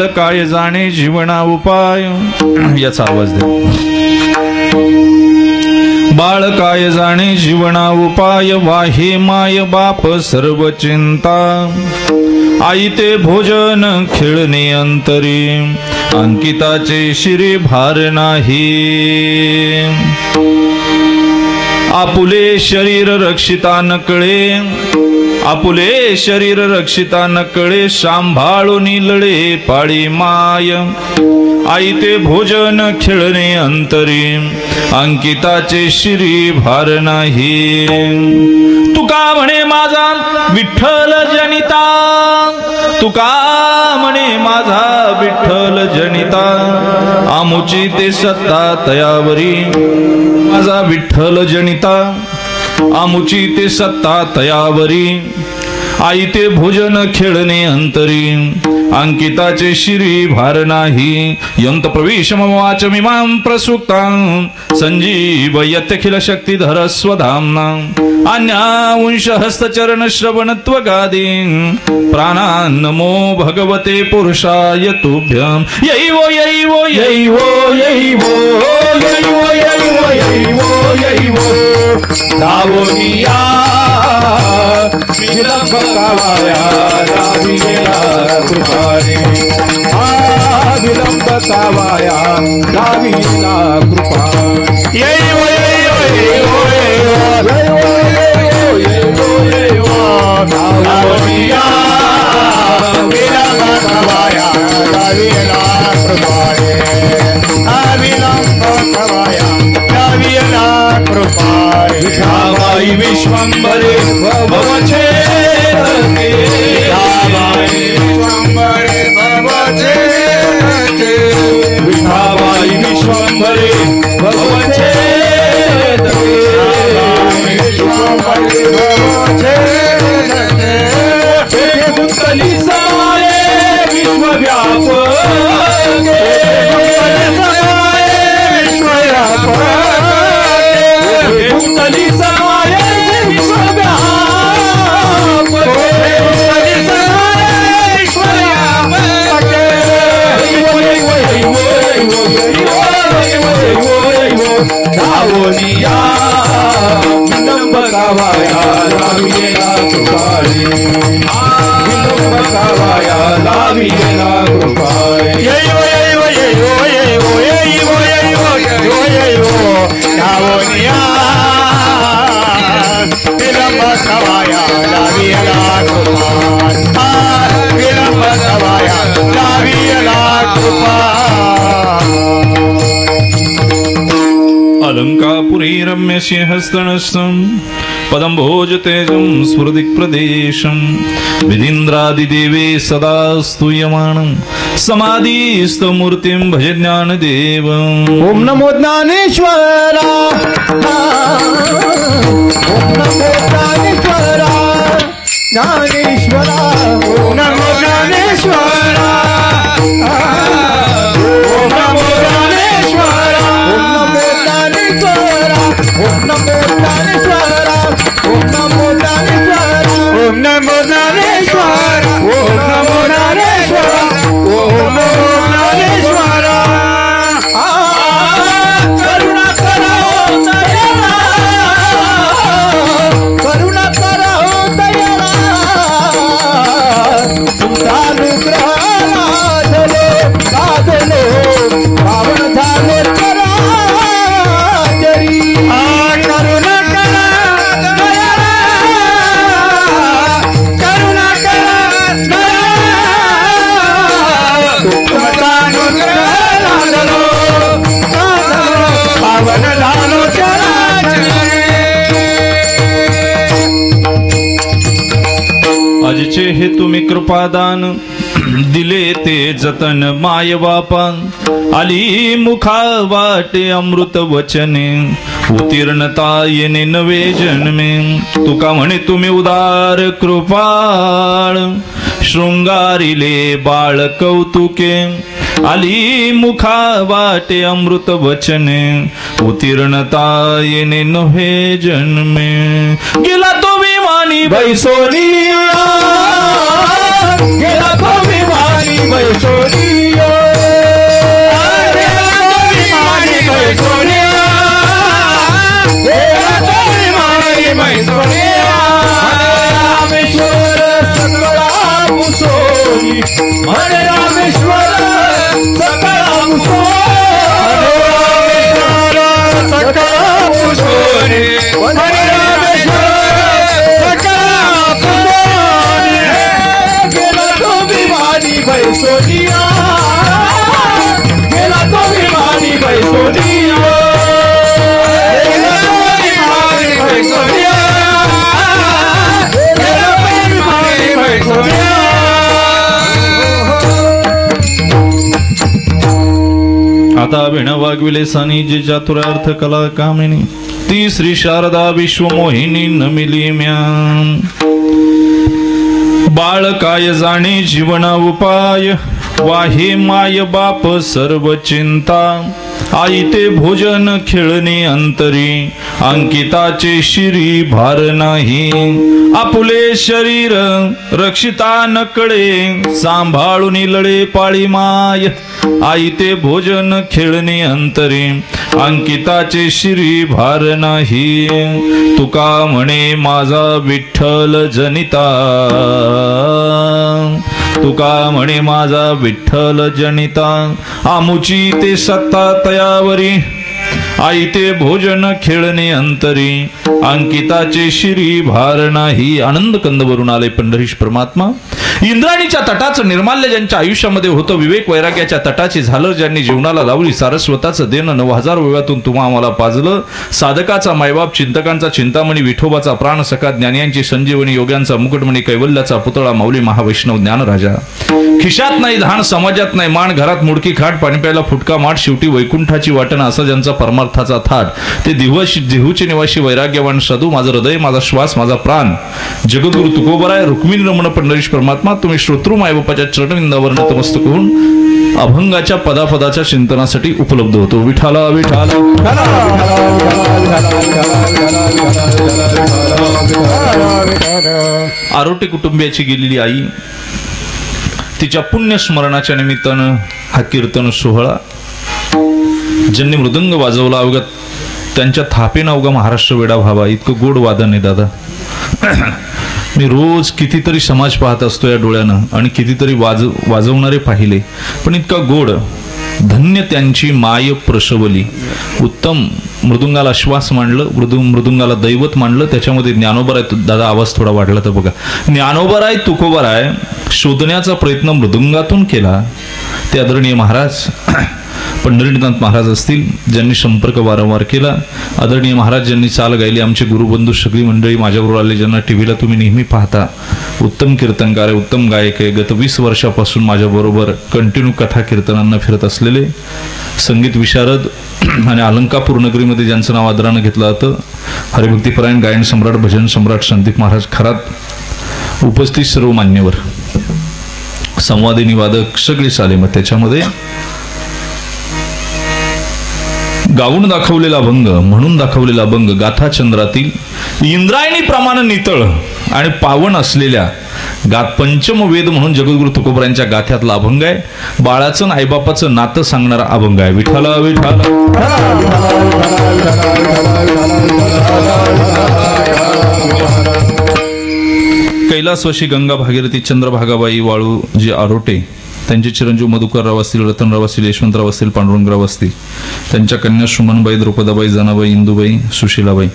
बाळ काय जाणे जीवना उपाय. याचा आवाज दे. बाळ काय जाणे जीवना उपाय, वाहे माय बाप सर्व चिंता. आई ते भोजन खेळणे अंतरी, अंकिताचे शिरी भार नाही. आपुले शरीर रक्षिता नकळे, आपुले शरीर रक्षिता नकळे, सांभाळून लढे पाळी माय. आई ते भोजन खेळणे अंतरी, अंकिताचे शिरी भार नाही. तुका म्हणे माझा विठ्ठल जनिता, तुका म्हणे माझा विठ्ठल जनिता. आमुची ते सत्ता तयावरी, माझा विठ्ठल जनिता. आमुची ते सत्ता तयावरी, आई ते भोजन खेळणे अंतरी, अंकिताचे शिरी भार नाही. यंत प्रवेशमवाच मिमां प्रसुक्तां, संजीवयत्यखिल शक्तिधर स्वधाम्ना. अन्यांश हस्तचरण श्रवणत्व गादीं, प्राणान् नमो भगवते पुरुषाय तुभ्यं. यैवो यैवो यैवो यैवो यैवो यैवो यैवो यैवो दावोनिया विलंब कावाया लाविला कृपाने. विलंब कावाया लाविला कृपा. यैवो यैवो यैवो यैवो यैवो यैवो यैवो दावोनिया विलंब कावाया लाविला कृपाने. विलंब कावाया लाविला कृपाने. विठाबाई विश्वंभरे भवछेदके, विठाबाई विश्वंभरे भवछेदके, विठाबाई विश्वंभरे भवछेदके, विश्वंभरे भवछेदके. गुंतली समाये विश्वव्यापके, गुंतली समाये दावोनिया विलंब कावाया लाविला कृपाने. विलंब कावाया लाविला कृपाने. यैवो यैवो यैवो यैवो यैवो यैवो यैवो यैवो दावोनिया विलंब कावाया लाविला कृपाने. विलंब कावाया लाविला कृपाने. अलंकापुरी रम्य सिंहस्तनस्थं, पदं भोजतेजं स्फुरदिक्प्रदेशं. विधीन्द्रादिदेवे सदा स्तूयमानं, समाधिस्थमूर्तिं भजे ज्ञानदेवम्. ओम नमो ज्ञानेश्वरा, ओम नमो ज्ञानेश्वरा, ज्ञानेश्वरा. ओम नमो ज्ञानेश्वरा, ओम नमो ज्ञानेश्वरा, ओम नमो ज्ञानेश्वरा, ओम नमो ज्ञानेश्वरा, ओम नमो ज्ञानेश्वरा, ओम नमो ज्ञानेश्वरा, ओम नमो ज्ञानेश्वरा, ओम नमो ज्ञानेश्वरा. करुणा करो दयाळा, करुणा करो दयाळा. तुमचा अनुग्रह लादलो लादलो, पावन झाले पराजरी. करुणा करा दयाळा, करुणा करा दयाळा. तुमचा अनुग्रह लादलो लादलो, पावन झालो चराचरी. आजचे हे तुम्ही कृपादान दिले ते जतन माय बापा. आली मुखा वाटे अमृत वचने, उत्तीर्णता येणे नवे जन्मे. तुका म्हणे तुम्ही उदार कृपाळ, शृंगारिले बाळ कौतुके. आली मुखा वाटे अमृत वचने, उत्तीर्णता येणे नवे जन्मे. गेला तो विमानी बैसोनिया, गेला तो विमानी बैसोनिया गेला तो विमानी बैसोनिया गेला तो विमानी बैसोनिया रामेश्वर सकळा मुसोनी हरे रामेश्वर सकळा मुसोनी सकळा मुसोनी हरे रामेश्वर सकळा मुसोनी गेला तो विमानी बैसोनिया गेला तो विमानी बैसोनिया गेला तो विमानी बैसोनिया गेला तो विमानी बैसोनिया आता भिण वागविले सानी जे चातुरार्थ कला कामिनी ती श्री शारदा विश्वमोहिनी नमिली म्या बाळ काय जाणे जीवना उपाय वाहे माय बाप सर्व चिंता आई ते भोजन खेळणे अंतरी अंकिताचे शिरी भार नाही आपुले शरीर रक्षिता नकडे सांभाळून लढे पाळी माय आई ते भोजन खेळणे अंतरी अंकिताचे शिरी भार नाही तुका म्हणे माझा विठ्ठल जनिता तुका म्हणे माझा विठ्ठल जनिता आमुची ते सत्ता तयावरी आई ते भोजन खेळणे अंतरी अंकिताचे शिरी भार नाही. आनंद कंदवरून आले पंढरीश परमात्मा. इंद्राणीच्या तटाचं निर्माल्य ज्यांच्या आयुष्यामध्ये होतं, विवेक वैराग्याच्या तटाची झालर ज्यांनी जीवनाला लावली, सारस्वताचं देणं 9000 वेळातून तुम्हा आम्हाला पाजलं. साधकाचा मायबाप, चिंतकांचा चिंतामणी, विठोबाचा प्राण सखा, ज्ञानियांची संजीवनी, योग्यांचा मुकुटमणी, कैवल्याचा पुतळा, माऊली महावैष्णव ज्ञानराजा. खिशात नाही धान, समाजात नाही मान, घरात मुडकी खाट, पाणी प्यायला फुटका माठ, शेवटी वैकुंठाची वाटण, असा ज्यांचा परमार्थाचा थाट. ते देहूचे निवासी वैराग्यवान साधू, माझं हृदय, माझा श्वास, माझा प्राण, जगद्गुरु तुकोबराय रुक्मिणी रमण पंढरीश परमात्मा. तुम्ही श्रोतृ मायबापाच्या चरणविंदावर नतमस्तक होऊन अभंगाच्या पदापदाच्या चिंतनासाठी उपलब्ध होतो. विठाला विठाला. आरोटे कुटुंबियाची गेलेली आई, तिच्या पुण्य स्मरणाच्या निमित्तानं हा कीर्तन सोहळा. ज्यांनी मृदंग वाजवला, अवघा त्यांच्या थापेनं अवघा महाराष्ट्र वेडा व्हावा इतकं गोड वादन आहे दादा. मी रोज कितीतरी समाज पाहत असतो या डोळ्यानं आणि कितीतरी वाजवणारे पाहिले, पण इतका गोड. धन्य त्यांची माय प्रसवली. उत्तम मृदुंगाला श्वास मांडलं, मृदुंगाला दैवत मांडलं. त्याच्यामध्ये ज्ञानोबराय, दादा आवाज थोडा वाढला तर बघा, ज्ञानोबराय तुकोबराय शोधण्याचा प्रयत्न मृदुंगातून केला. ते आदरणीय महाराज पंढरीनाथ महाराज असतील, ज्यांनी संपर्क वारंवार केला. आदरणीय महाराज ज्यांनी चाल गायली. आमचे गुरुबंधू सगळी मंडळी माझ्याबरोबर आले, ज्यांना टीव्हीला तुम्ही नेहमी पाहता. उत्तम कीर्तनकार आहे, उत्तम गायक आहे. गत 20 वर्षापासून माझ्याबरोबर कंटिन्यू कथा कीर्तनांना फिरत असलेले संगीत विशारद आणि अलंकापूर नगरीमध्ये ज्यांचं नाव आदरानं घेतलं जातं, हरिभक्तीपरायण गायन सम्राट, भजन सम्राट संदीप महाराज खरात. उपस्थित सर्व मान्यवर, संवादिनी वादक सगळे चाले. मग त्याच्यामध्ये गाऊन दाखवलेला भंग, म्हणून दाखवलेला भंग, गाथा चंद्रातील इंद्रायणी प्रमाण नितळ आणि पावन असलेल्या गात पंचम वेद म्हणून जगद्गुरु तुकोबरायांच्या गाथ्यातला अभंग आहे. बाळाचं आणि आईबापाचं नातं सांगणारा अभंग आहे. विठाला विठाला. कैलासवासी गंगा भागीरथी चंद्रभागाबाई वाळू जी आरोटे, त्यांचे चिरंजीव मधुकरराव असतील, रतनराव असतील, यशवंतराव असतील, पांडुरंगराव असतील, त्यांच्या कन्या सुमनबाई, द्रौपदाबाई, जनाबाई, इंदुबाई, सुशीलाबाई.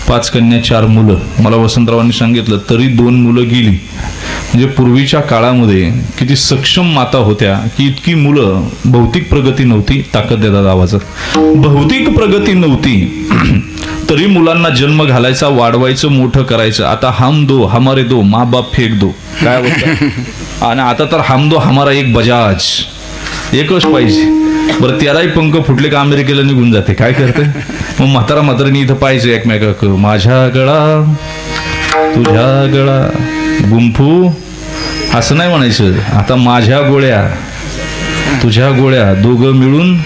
5 कन्या, 4 मुलं. मला वसंतरावांनी सांगितलं तरी 2 मुलं गेली. म्हणजे पूर्वीच्या काळामध्ये किती सक्षम माता होत्या की इतकी मुलं. भौतिक प्रगती नव्हती, ताकद देतात आवाजात, भौतिक प्रगती नव्हती तरी मुलांना जन्म घालायचा, वाढवायचं, मोठं करायचं. आता हम दो हमारे दो, माँ बाप फेक दो, काय होतं. आणि आता तर हम दो हमारा एक बजाज, एकच पाहिजे. बरं 13ही पंख फुटले का अमेरिकेला निघून जाते, काय करते मग. म्हातारा म्हातारीने इथं पाहिजे एकमेकाक. माझ्या गळा तुझ्या गळा गुंफू, असं नाही म्हणायचं. आता माझ्या गोळ्या तुझ्या गोळ्या, दोघं मिळून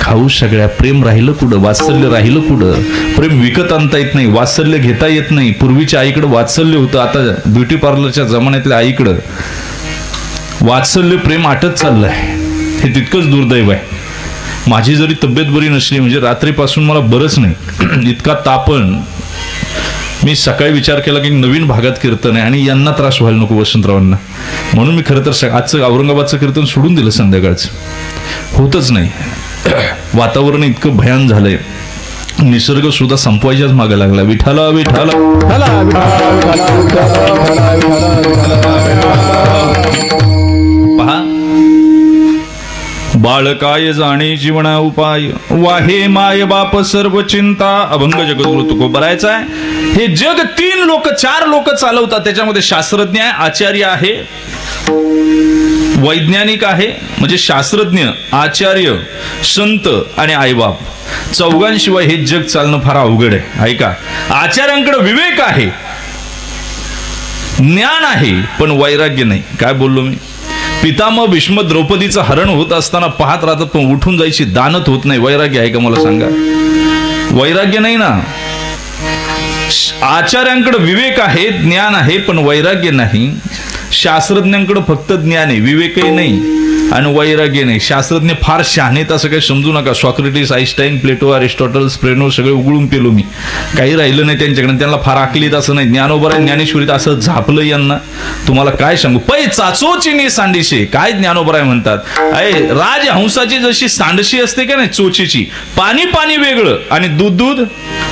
खाऊ सगळ्या. प्रेम राहिलं कुठं, वात्सल्य राहिलं कुठं. प्रेम विकत आणता येत नाही, वात्सल्य घेता येत नाही. पूर्वीच्या आईकडं वात्सल्य होतं, आता ब्युटी पार्लरच्या जमान्यातल्या आईकडं वात्सल्य प्रेम आटत चाललंय, हे तितकंच दुर्दैव आहे. माझी जरी तब्येत बरी नसली, म्हणजे रात्रीपासून मला बरंच नाही, इतका तापण. मी सकाळी विचार केला की नवीन भागात कीर्तन आहे आणि यांना त्रास व्हायला नको वसंतरावांना, म्हणून मी खरं तर आजचं औरंगाबादचं कीर्तन सोडून दिलं संध्याकाळचं. होतच नाही, वातावरण इतकं भयान झालंय, निसर्ग सुद्धा संपवायच्याच मागे लागला. विठाला विठाला पहा, बाळकाय जाणे जीवना उपाय, वाहे माय बाप सर्व चिंता, अभंग जगद्गुरु तुकोबरायचा आहे. हे जग 3 लोक 4 लोक चालवतात. त्याच्यामध्ये शास्त्रज्ञ आहे, आचार्य आहे, वैज्ञानिक आहे, म्हणजे शास्त्रज्ञ, आचार्य, संत आणि आईबाप. चौघांशिवाय हे जग चालणं फार अवघड आहे. ऐका, आचार्यांकडे विवेक आहे, ज्ञान आहे, पण वैराग्य नाही. काय बोललो मी? पितामह भीष्म द्रौपदीचं हरण होत असताना पाहत राहतात, पण उठून जायची दानत होत नाही. वैराग्य आहे का मला सांगा? वैराग्य नाही ना. आचार्यांकडे विवेक आहे, ज्ञान आहे, पण वैराग्य नाही. शास्त्रज्ञांकडे फक्त ज्ञान आहे, विवेकही नाही आणि वैराग्य नाही. शास्त्रज्ञ फार शहाणेत असं काही समजू नका. सॉक्रेटिस, आईन्स्टाईन, प्लेटो, अरिस्टॉटल, स्प्रेनो सगळे उघडून पेलो मी, काही राहिलं नाही त्यांच्याकडे. त्यांना फार आकलीत असं नाही. ज्ञानोबराय ज्ञानेश्वरीत असं झापलं यांना, तुम्हाला काय सांगू. पै चाचोचीनी सांडीशे, काय ज्ञानोबराय म्हणतात. राजहंसाची जशी सांडशी असते का नाही चोचीची, पाणी पाणी वेगळं आणि दूध दूध,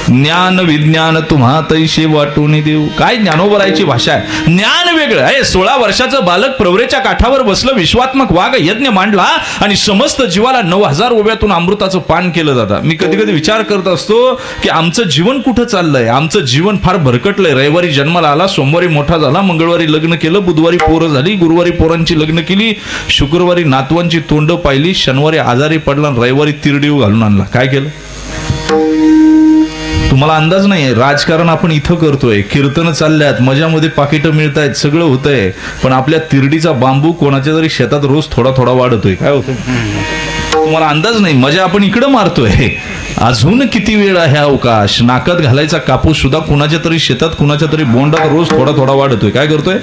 ज्ञान विज्ञान तुम्हा तैशे वाटून देऊ. काय ज्ञानोबरायची भाषा आहे. ज्ञान वेगळं आहे. 16 वर्षाचं बालक प्रवरेच्या काठावर बसलं, विश्वात्मक वाघ यज्ञ मांडला आणि समस्त जीवाला 9000 ओव्यातून अमृताचं पान केलं जातं. मी कधी कधी विचार करत असतो की आमचं जीवन कुठं चाललंय. आमचं जीवन फार भरकटलंय. रविवारी जन्माला आला, सोमवारी मोठा झाला, मंगळवारी लग्न केलं, बुधवारी पोरं झाली, गुरुवारी पोरांची लग्न केली, शुक्रवारी नातवांची तोंड पाहिली, शनिवारी आजारी पडला, रविवारी तिरडीव घालून आणला. काय केलं? तुम्हाला अंदाज नाही. राजकारण आपण इथं करतोय, कीर्तन चालल्यात, मजामध्ये पाकिटं मिळतायत, सगळं होतंय, पण आपल्या तिरडीचा बांबू कोणाच्या तरी शेतात रोज थोडा थोडा वाढतोय. काय होतंय तुम्हाला अंदाज नाही. मजा आपण इकडं मारतोय. अजून किती वेळ आहे अवकाश. नाकात घालायचा कापूस सुद्धा कुणाच्या तरी शेतात, कुणाच्या तरी बोंडात रोज थोडा थोडा वाढतोय. काय करतोय?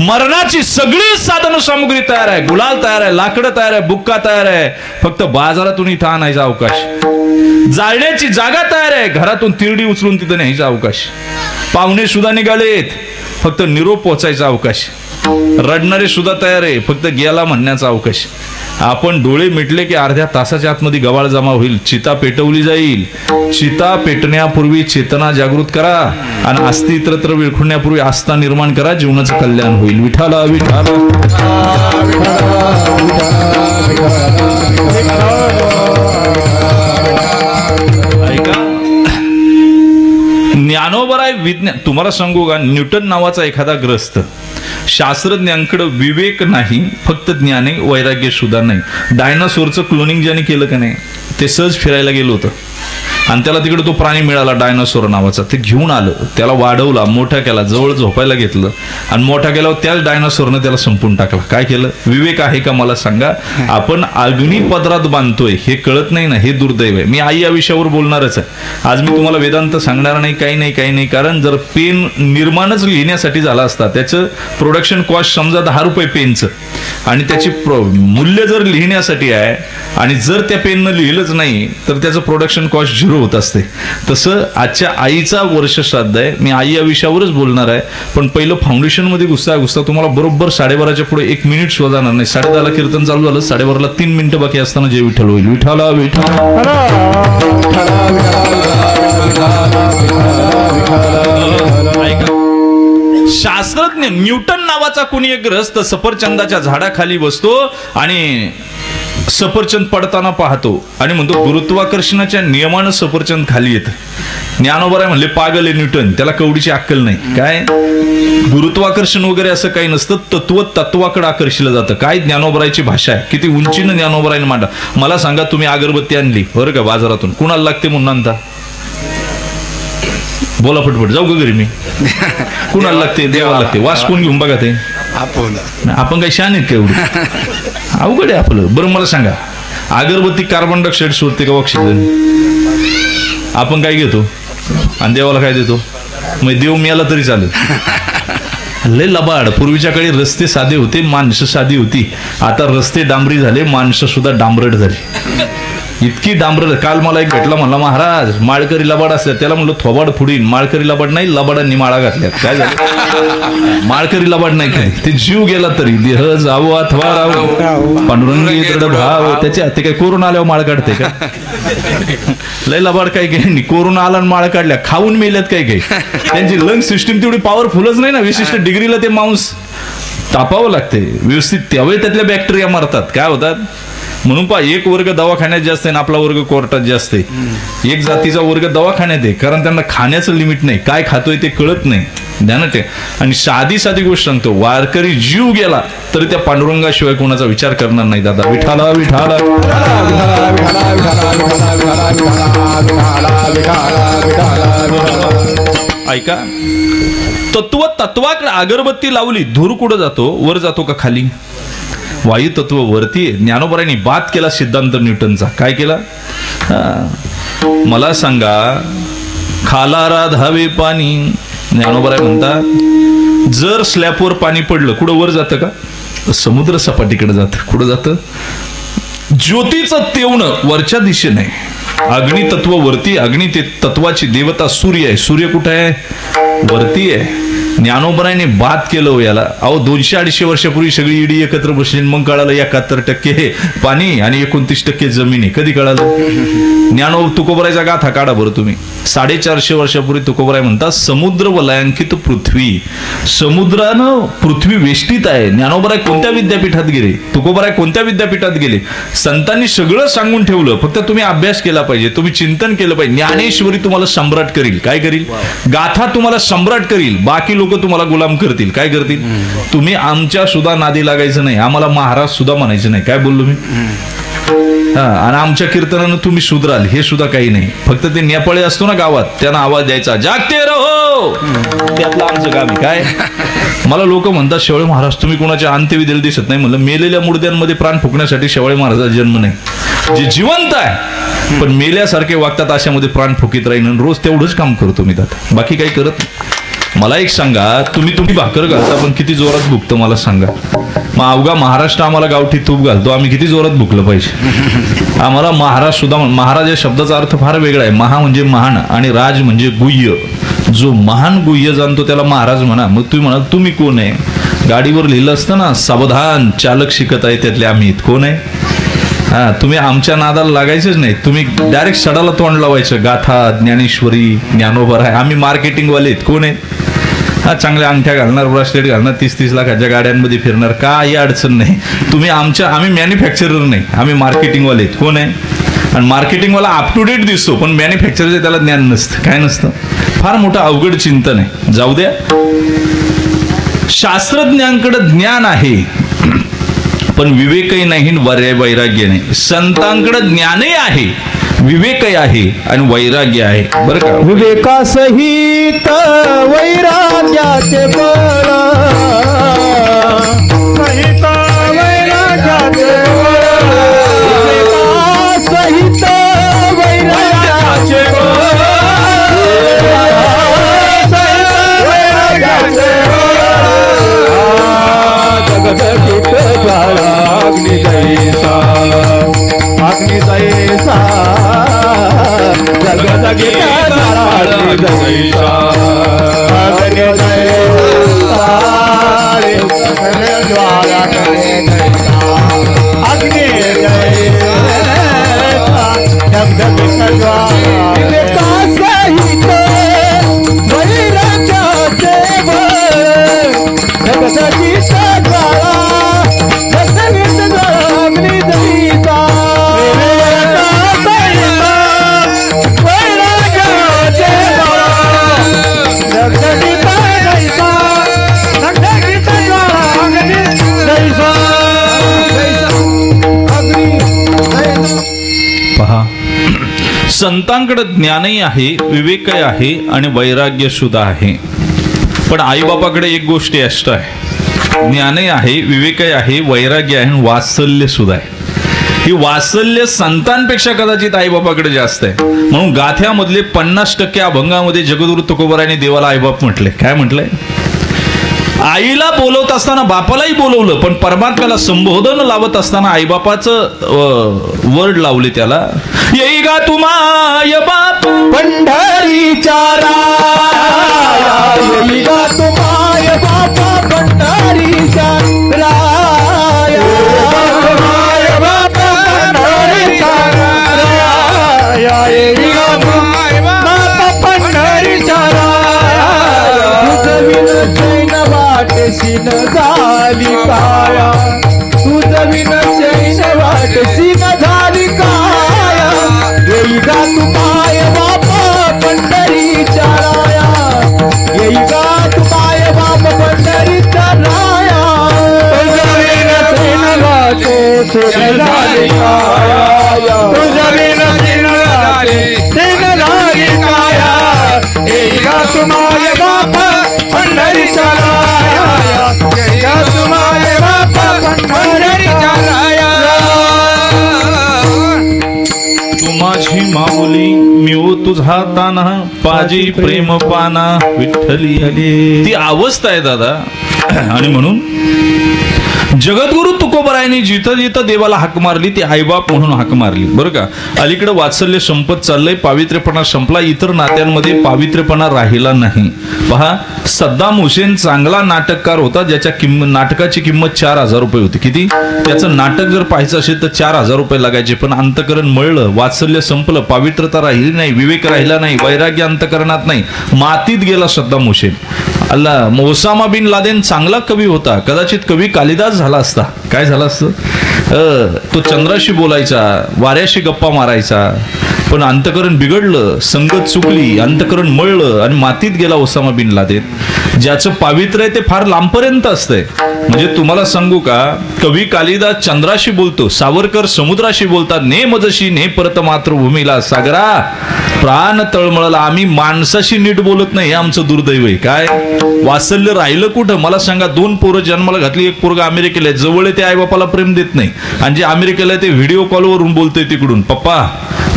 मरणाची सगळी साधन सामुग्री तयार आहे, गुलाल तयार आहे, लाकडं तयार आहे, बुक्का तयार आहे, फक्त बाजारातून इथं आणायचा अवकाश. जाळण्याची जागा तयार आहे, घरातून तिरडी उचलून तिथं न्यायचा अवकाश. पाहुणे सुद्धा निघालेत, फक्त निरोप पोचायचा अवकाश. रडणारे सुद्धा तयार आहे, फक्त गेला म्हणण्याचा अवकाश. आपण डोळे मिटले की अर्ध्या तासाच्या आतमध्ये गवाळ जमा होईल, चिता पेटवली जाईल. चिता पेटण्यापूर्वी चेतना जागृत करा आणि आस्ती इतरत्र विळखुण्यापूर्वी आस्था निर्माण करा, जीवनाचं कल्याण होईल. विठाला विठाला ऐका, ज्ञानोबराय विज्ञान. तुम्हाला सांगू का, न्यूटन नावाचा एखादा ग्रस्त, शास्त्रज्ञांकडे विवेक नाही, फक्त ज्ञान आहे, वैराग्य सुद्धा नाही. डायनासोरचं क्लोनिंग ज्याने केलं का नाही, ते सहज फिरायला गेलो होतं आणि त्याला तिकडे तो प्राणी मिळाला डायनासोर नावाचा. ते घेऊन आलं, त्याला वाढवला, मोठा केला, जवळ झोपायला घेतलं आणि मोठा केल्यावर त्याच डायनासोरनं त्याला संपून टाकला. काय केलं? विवेक आहे का मला सांगा? आपण अग्निपदरात बांधतोय हे कळत नाही ना, हे दुर्दैव आहे. मी आई या विषयावर बोलणारच आहे आज. मी तुम्हाला वेदांत सांगणार नाही, काही नाही, काही नाही. कारण जर पेन निर्माणच लिहिण्यासाठी झाला असता, त्याचं प्रोडक्शन कॉस्ट समजा 10 रुपये पेनचं, आणि त्याची मूल्य जर लिहिण्यासाठी आहे आणि जर त्या पेननं लिहिलंच नाही तर त्याचं प्रोडक्शन कॉस्ट 0 होत असते. तसं आजच्या आईचा वर्षश्राद्ध आहे. मी आई या विषयावरच बोलणार आहे, पण पहिलं फाउंडेशन मध्ये घुसता तुम्हाला बरोबर 12:30च्या पुढे 1 मिनिट सुद्धा जाणार नाही. 10:30ला कीर्तन चालू झालं, 12:30ला 3 मिनिटं बाकी असताना जय विठ्ठल होईल. विठाला विठाला शास्त्रज्ञ न्यूटन नावाचा कोणी एक ग्रस्त सफरचंदाच्या झाडाखाली बसतो आणि सफरचंद पडताना पाहतो आणि म्हणतो गुरुत्वाकर्षणाच्या नियमानं सफरचंद खाली येतं. ज्ञानोबराय म्हणले पागल आहे न्यूटन, त्याला कवडीची अक्कल नाही. काय गुरुत्वाकर्षण वगैरे असं काही नसतं, तत्वाकडे आकर्षिलं जातं. काय ज्ञानोबरायची भाषा आहे, किती उंचीनं ज्ञानोबरायने मांडा. मला सांगा, तुम्ही अगरबत्ती आणली बरं का बाजारातून, कुणाला लागते म्हणून आणता? बोला फटफट, जाऊ का घरी मी? कुणाला लागते? देवाला लागते. वास कोण घेऊन बघा ते? आपण काही शान आहेत का एवढं? अवघड आहे आपलं. बरं मला सांगा, अगरबत्ती कार्बन डायऑक्साईड सोडते का ऑक्सिजन? आपण काय घेतो आणि देवाला काय देतो? मग देव मिळाला तरी चालेल. लय लबाड. पूर्वीच्या काळी रस्ते साधे होते, माणसं साधी होती. आता रस्ते डांबरी झाले, माणसं सुद्धा डांबरट झाली. इतकी डांबरट. काल मला एक भेटला, म्हणला महाराज माळकरी लबाड असतात. त्याला म्हणलं थोबाड फुडीन. माळकरी लबाड नाही, लबाडांनी माळा घातल्यात. काय झालं? माळकरी लबाड नाही काय, ते जीव गेला तरी देह जावो अथवा राहू पांडुरंगी दृढ भाव. त्याच्या ते काय कोरोना आल्यावर माळ काढते का? लय लबाड काय काय. कोरोना आला माळ काढल्या, खाऊन मेल्यात काय काय. त्यांची लंग सिस्टीम तेवढी पॉवरफुलच नाही ना. विशिष्ट डिग्रीला ते मांस तापावं लागते व्यवस्थित, त्यावेळी त्यातल्या बॅक्टेरिया मरतात. काय होतात म्हणून पहा, एक वर्ग दवाखान्यात जास्त आहे आणि आपला वर्ग कोर्टात जास्त आहे. एक जातीचा वर्ग दवाखान्यात आहे, कारण त्यांना खाण्याचं लिमिट नाही, काय खातोय ते कळत नाही. ध्यानात आहे. आणि साधी गोष्ट सांगतो, वारकरी जीव गेला तरी त्या पांडुरंगाशिवाय कोणाचा विचार करणार नाही. दादा विठाला विठाला ऐका, तत्वाकडे अगरबत्ती लावली, धूर कुठं जातो? वर जातो का खाली? वायू तत्व वरती. ज्ञानोबरांनी बात केला सिद्धांत न्यूटनचा. काय केला? मला सांगा, खाला राधावे पाणी. ज्ञानोबराय म्हणता, जर स्लॅबवर पाणी पडलं कुठं वर जातं का? समुद्र सपाटीकडे जातं. कुठं जातं? ज्योतीचं तेवणं वरच्या दिशेने. अग्नी तत्व वरती. अग्नी ते तत्वाची देवता सूर्य आहे. सूर्य कुठं आहे? वरती आहे. ज्ञानोबरायने बात केलं याला. अहो 200-250 वर्षापूर्वी सगळी ईडी एकत्र बसली, मग कळालं 71% पाणी आणि 29% जमीन आहे. कधी कळालं? तुकोबरायचा गाथा काढा बरं तुम्ही. 450 वर्षापूर्वी तुकोबराय म्हणतात, समुद्र वलयांकित पृथ्वी. समुद्रानं पृथ्वी वेष्टीत आहे. ज्ञानोबराय कोणत्या विद्यापीठात गेले? तुकोबराय कोणत्या विद्यापीठात गेले? संतांनी सगळं सांगून ठेवलं, फक्त तुम्ही अभ्यास केला पाहिजे, तुम्ही चिंतन केलं पाहिजे. ज्ञानेश्वरी तुम्हाला सम्राट करील. काय करील? गाथा तुम्हाला सम्राट करील. बाकी लोक तुम्हाला गुलाम करतील. काय करतील? तुम्ही आमच्या सुद्धा नादी लागायचं नाही. आम्हाला महाराज सुद्धा म्हणायचं नाही. काय बोललो मी? आणि आमच्या कीर्तनानं तुम्ही सुधराल हे सुद्धा काही नाही. फक्त ते नेपाळी असतो ना गावात, त्यांना आवाज द्यायचा, जागते रहो. त्यातलं आमचं काम आहे. काय? मला लोक म्हणतात, शेवळे महाराज तुम्ही कोणाच्या अंत्यविधीला दिसत नाही. म्हणलं, मेलेल्या मुर्द्यांमध्ये प्राण फुकण्यासाठी शेवळे महाराजाचा जन्म नाही. जे जिवंत आहे पण मेल्यासारखे वागतात अशामध्ये प्राण फुकीत राहील. रोज तेवढंच काम करतो मी, दादा बाकी काही करत नाही. मला एक सांगा, तुम्ही भाकर घालता पण किती जोरात भुकतं मला सांगा. मग अवघा महाराष्ट्र आम्हाला गावठी तूप घालतो, आम्ही किती जोरात भुकलं पाहिजे? आम्हाला महाराज सुद्धा. महाराज या शब्दाचा अर्थ फार वेगळा आहे. महा म्हणजे महान आणि राज म्हणजे गुह्य. जो महान गुह्य जाणतो त्याला महाराज म्हणा. मग तुम्ही म्हणाल तुम्ही कोण आहे? गाडीवर लिहिलं असतं ना, सावधान चालक शिकत आहे, त्यातले आम्ही. कोण आहे? तुम्ही आमच्या नादाला लागायचंच नाही. तुम्ही डायरेक्ट सडाला तोंड लावायचं. गाथा, ज्ञानेश्वरी, ज्ञानोबराय. आम्ही मार्केटिंगवाले आहेत. कोण आहेत? चांगल्या अंगठ्या घालणार, ब्रासलेट घालणार, 30-30 लाखाच्या गाड्यांमध्ये फिरणार. काही अडचण नाही. आम्ही मॅन्युफॅक्चरर नाही, आम्ही मार्केटिंगवाले आहेत. कोण आहे? आणि मार्केटिंगवाला अप टू डेट दिसतो, पण मॅन्युफॅक्चरचं त्याला ज्ञान नसतं. काय नसतं? फार मोठं अवघड चिंतन आहे. जाऊ द्या. शास्त्रज्ञांकडे ज्ञान आहे पण विवेकही नाही, वैराग्य नाही. संतांकडे ज्ञानही आहे, विवेकही आहे आणि वैराग्य आहे. बरं का? विवेकासहित वैराग्याचे बळ, सहित वैराग्याचे सहित वैराग्याचे जगदगीत ज्वाळा अग्नि जैसा, अग्नि जैसा जगदगीत ज्वाळा अग्नि जैसा, अग्नि जैसा ज्वाळा अग्नि जैसा, अग्नि जैसा जगदगीत ज्वाळा विवेकासहित वैराग्याचे बळ, जगदगीत ज्वाळा जगदगीत ज्वाळा अग्नि जैसा, वैराग्याचे बळ, जगदगीत जैसा, जगदगीत ज्वाळा अग्नि जैसा, अग्नि जैसा. पहा, संतांकडे ज्ञानही आहे, विवेकही आहे आणि वैराग्य सुद्धा आहे. पण आईबापाकडे एक गोष्ट एक्स्ट्रा आहे. ज्ञानही आहे, विवेकही आहे, वैराग्य आहे आणि वात्सल्य सुद्धा आहे. ही वात्सल्य संतांपेक्षा कदाचित आईबापाकडे जास्त आहे. म्हणून गाथ्यामधले 50% अभंगामध्ये जगद्गुरु तुकोबरायांनी देवाला आईबाप म्हटले. काय म्हटलंय? आईला बोलवत असताना बापालाही बोलवलं, पण परमात्म्याला संबोधन लावत असताना आईबापाचं वर्ड लावले त्याला. येई गा तुमाय बाप पंढरीच्या राया, येई गा तुमाय बापा पंढरीच्या राया, तुमाय बापा पंढरीच्या राया, येई गा तुमाय बापा पंढरीच्या राया. तुझ विन चैन वाटशी न झाली काया, तुझ विन चैन वाटशी न झाली काया. येई गा तुमाय बापा पंढरीच्या राया, येई गा तुमाय बाप पंढरीच्या राया. तुझ विन चैन वाटशी न झाली काया, तुझ विन चैन वाटशी न झाली काया. येई गा तुमाय बाप पंढरीच्या राया, येई गा तुमाय बाप पंढरीच्या राया. तू माझी माऊली मी ओ तुझा ताना, पाजी प्रेम पाना विठ्ठली. ती अवस्था आहे दादा. आणि म्हणून जगद्गुरु तुकोबरायांनी जिथं जिथं देवाला हाक मारली ती आईबाप म्हणून हाक मारली, बरं का. अलीकडे वात्सल्य संपत चाललंय, पावित्र्यपणा संपला, इतर नात्यांमध्ये पावित्र्यपणा राहिला नाही. पहा, सद्दाम हुसेन चांगला नाटककार होता, ज्याच्या नाटकाची किंमत 4,000 रुपये होती. किती? त्याचं नाटक जर पाहायचं असेल तर 4,000 रुपये लागायचे. पण अंतकरण मळलं, वात्सल्य संपलं, पावित्रता राहिली नाही, विवेक राहिला नाही, वैराग्य अंतकरणात नाही, मातीत गेला सद्दाम हुसेन. अल्लाह. ओसामा बिन लादेन चांगला कवी होता, कदाचित कवी कालिदास झाला असता. काय झालं असतं? तो चंद्राशी बोलायचा, वाऱ्याशी गप्पा मारायचा, पण अंतकरण बिघडलं, संगत चुकली, अंतकरण मळलं आणि मातीत गेला ओसामा बिन लादेन. ज्याचं पावित्र्य आहे ते फार लांबपर्यंत असतंय. म्हणजे तुम्हाला सांगू का, कवी कालिदास चंद्राशी बोलतो, सावरकर समुद्राशी बोलतात, ने मजशी ने परत मातृभूमीला सागरा प्राण तळमळला. आम्ही माणसाशी नीट बोलत नाही, हे आमचं दुर्दैव आहे. काय वात्सल्य राहिलं कुठं? मला सांगा, 2 पोरं जन्माला घातली, एक पोरगा अमेरिकेला आहे, जवळ आहे ते आई बापाला प्रेम देत नाही, आणि जे अमेरिकेला आहे ते व्हिडिओ कॉलवरून बोलतोय तिकडून, पप्पा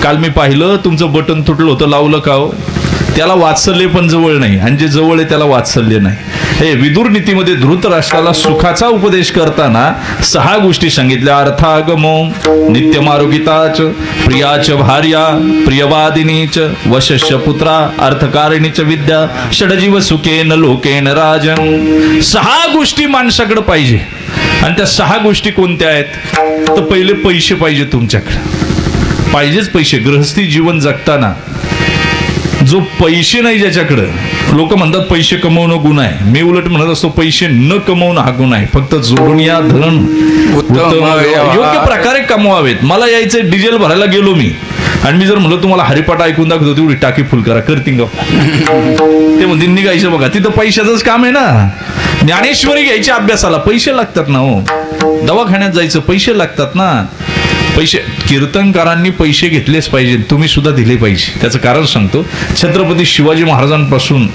काल मी पाहिलं तुमचं बटन तुटलं होतं, लावलं का हो? त्याला वात्सल्य पण जवळ नाही, आणि जे जवळ आहे त्याला वात्सल्य नाही. हे विदुर नीतीमध्ये धृतराष्ट्राला सुखाचा उपदेश करताना 6 गोष्टी सांगितल्या. अर्थागमो नित्यमारुगिताच, प्रियाच भार्या प्रियवादिनीच, वशस्य पुत्रा अर्थकारिणीच विद्या, षडजीव सुखेन लोकेन राजन. 6 गोष्टी माणसाकडे पाहिजे. आणि त्या 6 गोष्टी कोणत्या आहेत? तर पहिले पैसे पाहिजे तुमच्याकडे, पाहिजेच पैसे. गृहस्थी जीवन जगताना जो पैसे नाही ज्याच्याकडं, लोक म्हणतात पैसे कमवणं गुन्हा आहे, मी उलट म्हणत असतो पैसे न कमवणं हा गुन्हा आहे. फक्त जोडून या धन योग्य प्रकारे कमवावेत. मला यायचं डिझेल भरायला गेलो मी, आणि मी जर म्हणलं तुम्हाला हरिपाठ ऐकून दाखवतो, तेवढी टाकी फुल करा, करतील का? ते म्हणतील निघायचं बघा, तिथं पैशाचंच काम आहे ना. ज्ञानेश्वरी घ्यायची अभ्यासाला पैसे लागतात ना हो, दवाखान्यात जायचं पैसे लागतात ना. पैसे कीर्तनकारांनी पैसे घेतलेच पाहिजे, तुम्ही सुद्धा दिले पाहिजे. त्याचं कारण सांगतो. छत्रपती शिवाजी महाराजांपासून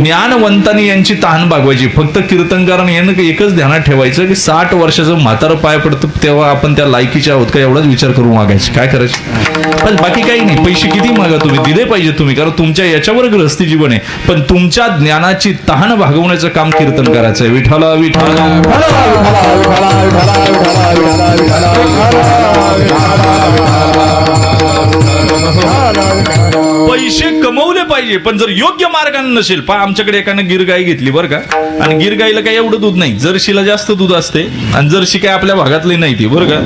ज्ञानवंतांनी यांची तहान भागवायची. फक्त कीर्तनकारांनी यांना एकच ध्यानात ठेवायचं की 60 वर्षाचं म्हातारं पाय पडतं तेव्हा आपण त्या लायकीच्या आहोत का एवढाच विचार करून मागायचे. काय करायचं? पण बाकी काही नाही. पैसे किती मागा, तुम्ही दिले पाहिजे तुम्ही, कारण तुमच्या याच्यावर गृहस्थी जीवन आहे. पण तुमच्या ज्ञानाची तहान भागवण्याचं काम कीर्तनकाराचं आहे. विठ्ठला विठ्ठला पैसे कमवले पाहिजे, पण जर योग्य मार्गाने नसेल. पहा, आमच्याकडे एकाने गिरगाई घेतली बरं का, आणि गिरगाईला काही एवढं दूध नाही, जर्शीला जास्त दूध असते, आणि जर्शी काय आपल्या भागातली नाही ती बरं का.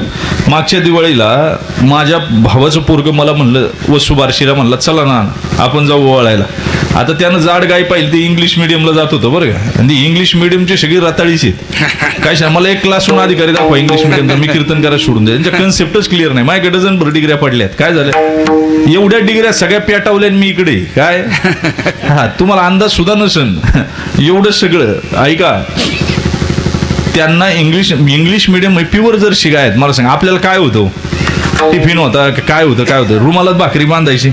मागच्या दिवाळीला माझ्या भावाचं पोरग मला म्हणलं, वसुबारशीला म्हणलं चला ना आपण जाऊ ओवाळायला. आता त्यानं जाड गाय पाहिली, ती इंग्लिश मिडियमला जात होतं बरं का, आणि ती इंग्लिश मिडियमची सगळी रताळीच आहेत. काय सांग, मला एक क्लासहून अधिकारी दाखवा इंग्लिश मिडियमचा, मी कीर्तन करायला सोडून द्या. त्यांच्या कन्सेप्टच क्लिअर नाही. माझ्याकडे डझनभर डिग्र्या पडल्यात. काय झालं, एवढ्या डिग्र्या सगळ्या पेटावल्या मी इकडे. काय हा तुम्हाला अंदाज सुद्धा नसेल एवढं सगळं. ऐका, त्यांना इंग्लिश मिडियम प्युअर जर शिकायत, मला सांग आपल्याला काय होतं, टिफिन होता काय होतं रुमालात भाकरी बांधायची.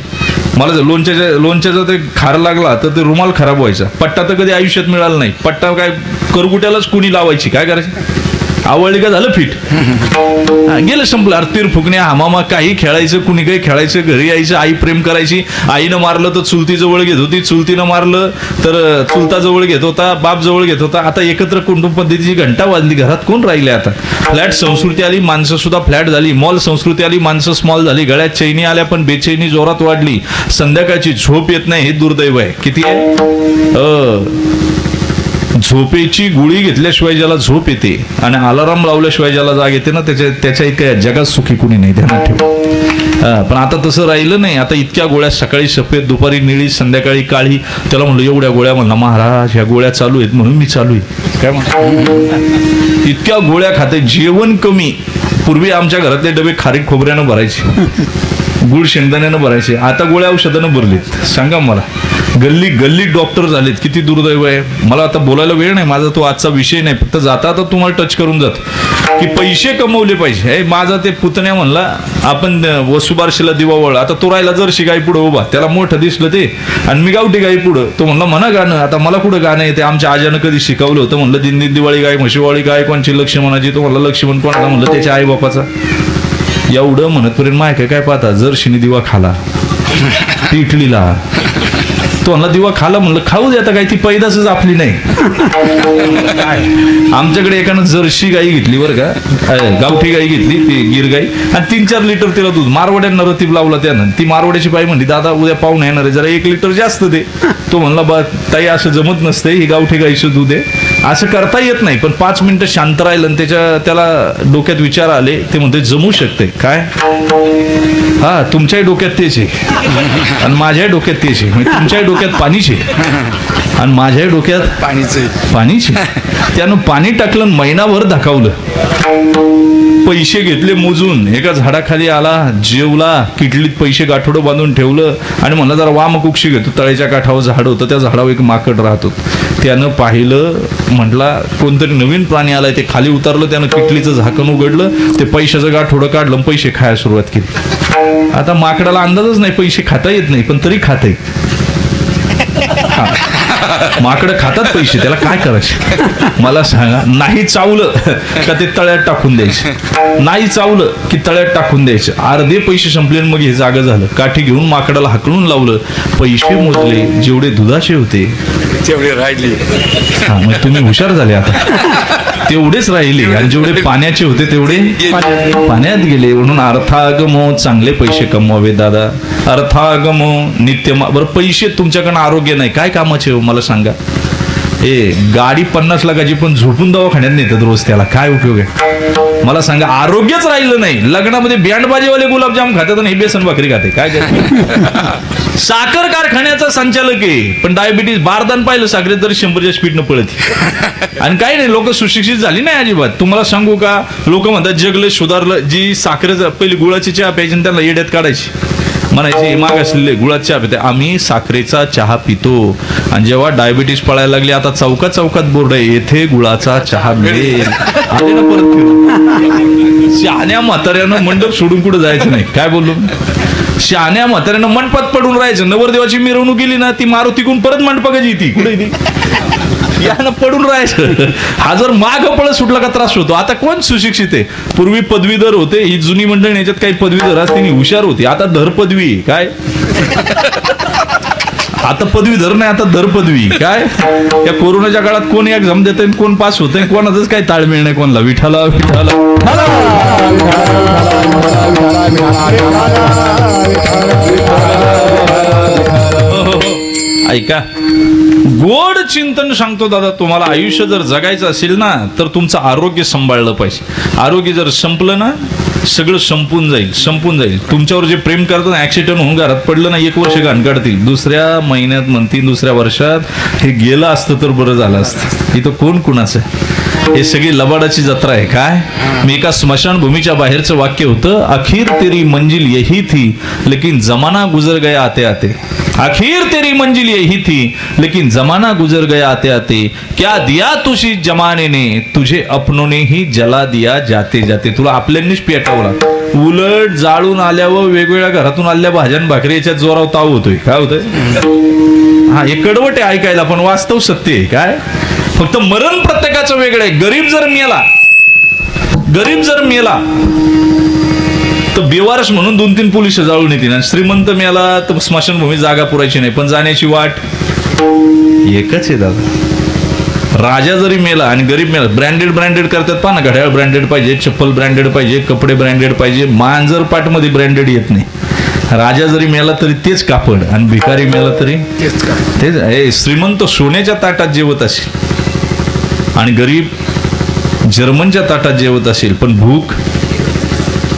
मला जर लोणच्याचा ते खार लागला तर ते रुमाल खराब व्हायचा. पट्टा तर कधी आयुष्यात मिळाला नाही. पट्टा काय करगुट्यालाच कुणी लावायची. काय करायची? आवडली का झालं फिट. गेलं संपलं. तीर फुकण्या हमामा काही खेळायचं, कुणी काही खेळायचं, घरी यायचं, आई प्रेम करायची. आईनं मारलं तर चुलती जवळ घेत होती, चुलतीनं मारलं तर चुलता जवळ घेत होता, बाप जवळ घेत होता. आता एकत्र कुटुंब पद्धतीची घंटा वाजली, घरात कोण राहिले आता. फ्लॅट संस्कृती आली, माणसं सुद्धा फ्लॅट झाली. मॉल संस्कृती आली, माणसं स्मॉल झाली. गळ्यात चैनी आल्या पण बेचैनी जोरात वाढली. संध्याकाळची झोप येत नाही, हे दुर्दैव आहे. किती आहे. झोपेची गोळी घेतल्याशिवाय ज्याला झोप येते आणि अलाराम लावल्याशिवाय ज्याला जाग येते ना, त्याच्या इतक्या जगात सुखी कुणी नाही, ध्यानात ठेव. पण आता तसं राहिलं नाही. आता इतक्या गोळ्या, सकाळी सफेद, दुपारी निळी, संध्याकाळी काळी. त्याला म्हणलं एवढ्या गोळ्या. म्हणला महाराज ह्या गोळ्या चालू आहेत म्हणून मी चालू आहे. काय म्हणतो इतक्या गोळ्या खाते. जेवण कमी. पूर्वी आमच्या घरातले डबे खारीक खोबऱ्यानं भरायचे, गुळ शेंगदाण्यानं भरायचे. आता गोळ्या औषधानं भरलेत. सांगा मला, गल्ली गल्ली डॉक्टर झालेत. किती दुर्दैव आहे. मला आता बोलायला वेळ नाही, माझा तो आजचा विषय नाही. फक्त जाता आता तुम्हाला टच करून जात की पैसे कमवले पाहिजे. माझा ते पुतण्या म्हणला आपण वसुबारशीला दिवा वळ. आता तो राहिला जर्शी गाई पुढं उभा, त्याला मोठं दिसलं ते, आणि मी गावठी गाई पुढं. तो म्हणला म्हणा गाणं. आता मला कुठं गाणं येते, आमच्या आजानं कधी शिकवलं होतं. म्हणलं दिन दिन दिवाळी गाय, म्हशीवाळी गाय, कोणची लक्ष्मणाची. तो म्हणला लक्ष्मण कोणाला. म्हणलं त्याच्या आई बापाचा. एवढं म्हणतपर्यंत माय काय पाहता, जर्शीने दिवा खाला इटलीला. तो म्हणला दिवा खाला. म्हणलं खाऊ दे, आता काही ती पैदासच आपली नाही. आमच्याकडे एकानं जर्शी गाई घेतली बरं का, गावठी गाई घेतली, ती गिर गाई, आणि 3-4 लिटर तिला दूध. मारवाड्यांना रतीब लावला त्यानं. ती मारवाड्याची बाई म्हणली दादा उद्या पाहुणे येणार आहे, जरा 1 लिटर जास्त दे. तो म्हणला बा ताई असं जमत नसते, ही गावठी गाईचं दूध आहे, असं करता येत नाही. पण 5 मिनिटं शांत राहिलं आणि त्याला डोक्यात विचार आले. ते म्हणते जमू शकते काय. हा तुमच्याही डोक्यात तेच आहे आणि माझ्याही डोक्यात तेच आहे. म्हणजे तुमच्याही डोक्यात पाणीचे आणि माझ्याही डोक्यात पाणीचे. त्यानं पाणी टाकलं, महिनाभर धकावलं. पैसे घेतले मोजून. एका झाडाखाली आला, जेवला, किटलीत पैसे गाठोडं बांधून ठेवलं आणि म्हणलं जरा वामकुक्षी घेतो. तळ्याच्या काठावर झाड होतं, त्या झाडावर एक माकड राहत होतं. त्यानं पाहिलं, म्हटला कोणतरी नवीन प्राणी आलाय. ते खाली उतरलं, त्यानं किटलीचं झाकण उघडलं, ते पैशाचं गाठोडं काढलं, पैसे खायला सुरुवात केली. आता माकडाला अंदाजच नाही, पैसे खाता येत नाही, पण तरी खाते. माकडं खातात पैसे, त्याला काय करायचे मला सांगा. नाही चावलं का ते तळ्यात टाकून द्यायचं, नाही चावलं की तळ्यात टाकून द्यायचं. अर्धे पैसे संपले मग हे जागं झालं. काठी घेऊन माकडाला हाकलून लावलं, पैसे मोजले, जेवढे दुधाचे होते तेवढे राहिले. हा मग तुम्ही हुशार झाले आता. तेवढेच राहिले आणि जेवढे पाण्याचे होते तेवढे पाण्यात गेले. म्हणून अर्थागमो, चांगले पैसे कमवावे दादा. अर्थागमो नित्य. बरं पैसे तुमच्याकडनं आरोग्य नाही, काय कामाचे हो मला सांगा. गाडी 50 लाखाची पण झोपून दवाखान्यात नेतात रोज, त्याला काय उपयोग आहे मला सांगा. आरोग्यच राहिलं नाही. लग्नामध्ये बँडबाजीवाले गुलाबजाम खातात आणि हे बेसन भाकरी खाते. काय साखर कारखान्याचा संचालक आहे, पण डायबिटीस बारदान पाहिलं साखरेत तरी 100च्या स्पीडनं पळते. आणि काही नाही, लोक सुशिक्षित झाली नाही अजिबात. तुम्हाला सांगू का, लोक म्हणतात जगले सुधारलं. जी साखरेचं पहिली गुळाची चहा प्यायची त्यांना येड्यात काढायची, म्हणायचे माग असलेले गुळाचा चहा पिते. आम्ही साखरेचा चहा पितो. आणि जेव्हा डायबिटीस पळायला लागली, आता चौकात चौकात बोर्ड आहे, येथे गुळाचा चहा मिळेल. आले ना परत फिरून. शहाण्या म्हाताऱ्यानं मंडप सोडून कुठं जायचं नाही. काय बोललो, शहाण्या म्हाताऱ्यानं मंडपात पडून राहायचं. नवरदेवाची मिरवणूक गेली ना, ती मारुतीकडून परत मंडपाची येते. कुठे ती यानं पडून राहायचं. हा जर माग पळत सुटला का त्रास होतो. आता कोण सुशिक्षित आहे. पूर्वी पदवीधर होते, ही जुनी मंडळी, याच्यात काही पदवीधर असते हुशार होती. आता धर पदवी काय, आता पदवीधर नाही, आता धर पदवी काय. या कोरोनाच्या काळात कोण एक्झाम देतंय, कोण पास होतंय, कोणाचंच काही ताळमेळ नाही. कोणाला विठाला विठाला. ऐका, गोड चिंतन सांगतो दादा तुम्हाला. आयुष्य जर जगायचं असेल ना, तर तुमचं आरोग्य सांभाळलं पाहिजे. आरोग्य जर संपलं ना, सगळं संपून जाईल. तुमच्यावर जे प्रेम करतात, ऍक्सिडेंट होऊन घरात पडलं ना, 1 वर्ष घाण काढतील. दुसऱ्या महिन्यात म्हणतील, दुसऱ्या वर्षात हे गेलं असतं तर बरं झालं असतं. इथं कोण कुणाचं. हे सगळी लबाडाची जत्रा आहे. काय, मी एका स्मशानभूमीच्या बाहेरचं वाक्य होतं. अखीर तेरी मंजिल यही थी, लेकिन जमाना गुजर गया आते आते. आखिर तेरी मंजिल यही थी, लेकिन जमाना गुजर गया आते आते. क्या दिया तुझी जमाने ने, तुझे अपनों ने ही जला दिया जाते जाते. तुला आपल्यांनीच पेटवला. उलट जाळून आल्यावर वेगवेगळ्या घरातून आलेल्या भाज्यान भाकरी याच्यात जोराव ताव होतोय. काय होतंय, हा हे कडवट आहे ऐकायला, पण वास्तव सत्य आहे. काय, फक्त मरण प्रत्येकाचं वेगळं आहे. गरीब जर मेला गरीब जर मेला तर बेवारस म्हणून 2-3 पोलीस जाळून येतील, आणि श्रीमंत मेला तर स्मशानभूमी जागा पुरायची नाही, पण जाण्याची वाट एकच आहे दादा. राजा जरी मेला आणि गरीब मेला, ब्रँडेड करतात पहा ना, घड्याळ ब्रँडेड पाहिजे, चप्पल ब्रँडेड पाहिजे, कपडे ब्रँडेड पाहिजे, मांजर पाटमध्ये ब्रँडेड येत नाही. राजा जरी मेला तरी तेच कापड, आणि भिकारी मेला तरी तेच. श्रीमंत सोन्याच्या ताटात जेवत असेल आणि गरीब जर्मनच्या ताटात जेवत असेल, पण भूक.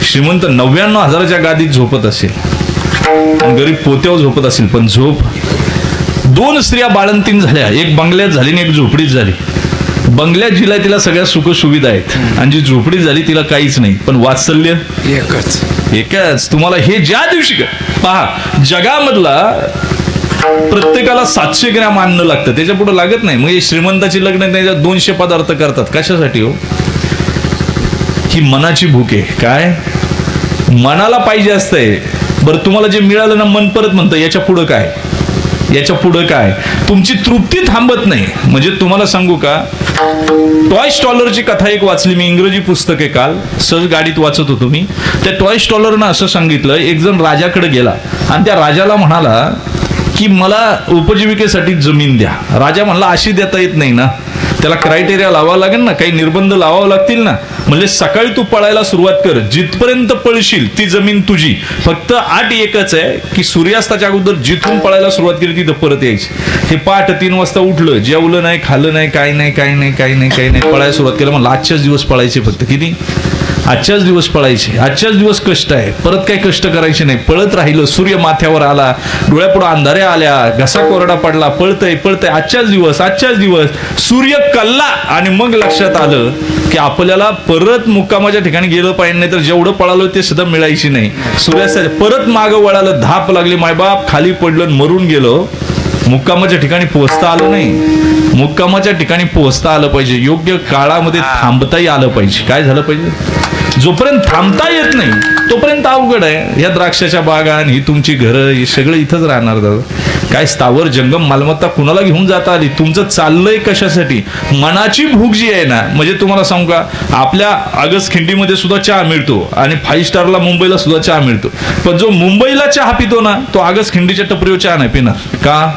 श्रीमंत 99,000च्या गादीत झोपत असेल आणि गरीब पोत्यावर झोपत असेल, पण झोप. 2 स्त्रिया बाळंतीण झाल्या, एक बंगल्यात झाली आणि एक झोपडीत झाली. बंगल्यात जिला तिला सगळ्या सुख सुविधा आहेत, आणि जी झोपडीत झाली तिला काहीच नाही, पण वात्सल्य एकच. तुम्हाला हे ज्या दिवशी पहा, जगामधला प्रत्येकाला 700 ग्रॅम अन्न लागतं, त्याच्या पुढे लागत नाही. मग श्रीमंताची लग्न त्याच्यात 200 पदार्थ करतात. कशासाठी हो? ही मनाची भूक आहे. काय मनाला पाहिजे असतंय. बरं, तुम्हाला जे मिळालं ना, मन परत म्हणतं याच्या पुढं काय, याच्या पुढं काय. तुमची तृप्ती थांबत नाही. म्हणजे तुम्हाला सांगू का, टॉय स्टॉलरची कथा एक वाचली मी, इंग्रजी पुस्तक आहे, काल सहज गाडीत वाचत होतो मी. त्या टॉय स्टॉलरनं असं सांगितलं, एक जण राजाकडे गेला आणि त्या राजाला म्हणाला की मला उपजीविकेसाठी जमीन द्या. राजा म्हणला अशी देता येत नाही ना, त्याला क्रायटेरिया लावावा लागेल ना, काही निर्बंध लावावं लागतील ना. म्हणजे सकाळी तू पळायला सुरुवात कर, जिथपर्यंत पळशील ती जमीन तुझी. फक्त अट एकच आहे की सूर्यास्ताच्या अगोदर जिथून पळायला सुरुवात केली तिथं परत यायची. हे पहाटे 3 वाजता उठलं, जेवलं नाही, खाल्लं नाही, काही नाही, पळायला सुरुवात केलं. म्हणलं आजच्याच दिवस पळायचे, फक्त किती, आजच्याच दिवस पळायचे, आजच्याच दिवस कष्ट आहे, परत काही कष्ट करायचे नाही. पळत राहिलं, सूर्य माथ्यावर आला, डोळ्यापुढे अंधाऱ्या आल्या, घसा कोरडा पडला, पळतय, आजच्याच दिवस. सूर्य कल्ला आणि मग लक्षात आलं की आपल्याला परत मुक्कामाच्या ठिकाणी गेलं पाहिजे, नाही तर जेवढं पळालो ते सुद्धा मिळायची नाही. सूर्यास्ताच्या परत मागं वळालं, धाप लागली, मायबाप खाली पडलं, मरून गेलो. मुक्कामाच्या ठिकाणी पोहोचता आलं नाही. मुक्कामाच्या ठिकाणी पोहोचता आलं पाहिजे, योग्य काळामध्ये थांबताही आलं पाहिजे. काय झालं पाहिजे? जोपर्यंत थांबता येत नाही तोपर्यंत अवघड आहे. या द्राक्षाच्या बागा, ही तुमची घरं, हे सगळं इथंच राहणार दादा. काय स्थावर जंगम मालमत्ता कुणाला घेऊन जाता आली? तुमचं चाललंय कशासाठी? मनाची भूक जी आहे ना. म्हणजे तुम्हाला सांगू का, आपल्या आगस्ट खिंडीमध्ये सुद्धा चहा मिळतो आणि 5 स्टारला मुंबईला सुद्धा चहा मिळतो, पण जो मुंबईला चहा पितो ना, तो आगस्ट खिंडीच्या टपरीवर चहा नाही पिणार. का?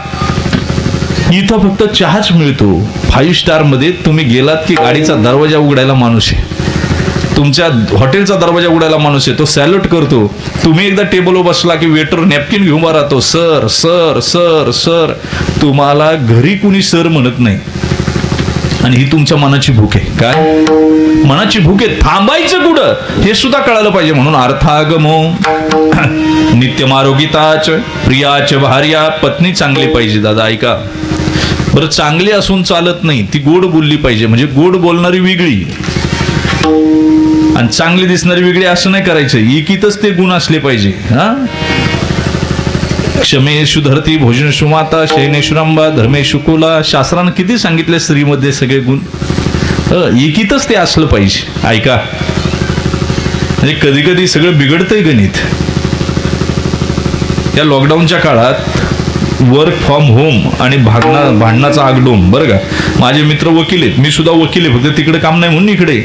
इथं फक्त चहाच मिळतो. 5 स्टार मध्ये तुम्ही गेलात की गाडीचा दरवाजा उघडायला माणूस आहे, तुमच्या हॉटेलचा दरवाजा उघडायला माणूस आहे, तो सॅल्यूट करतो. तुम्ही एकदा टेबलवर बसला की वेटर नॅपकिन घेऊन राहतो, सर सर सर सर. तुम्हाला घरी कुणी सर म्हणत नाही. आणि ही तुमच्या मनाची भूक आहे. काय मनाची भूक आहे? थांबायचं कुठं हे सुद्धा कळालं पाहिजे. म्हणून अर्थागमो नित्यमारोगिताच प्रियाच भार्या. पत्नी चांगली पाहिजे दादा, ऐका बरं. चांगली असून चालत नाही, ती गोड बोलली पाहिजे. म्हणजे गोड बोलणारी वेगळी आणि चांगली दिसणारी वेगळी, असं नाही करायचं. एकीतच ते गुण असले पाहिजे. हा, क्षमेशु धरती भोजनेषु माता शयनेषु रंभा धर्मेषु कुला. शास्त्रानं किती सांगितले स्त्रीमध्ये सगळे गुण. एकीतच ते असलं पाहिजे. ऐका, म्हणजे कधी कधी सगळं बिघडतंय गणित. या लॉकडाऊनच्या काळात वर्क फ्रॉम होम आणि भांडणाचा आगडोम. बरं का, माझे मित्र वकील आहेत, मी सुद्धा वकील आहे, फक्त तिकडे काम नाही म्हणून इकडे.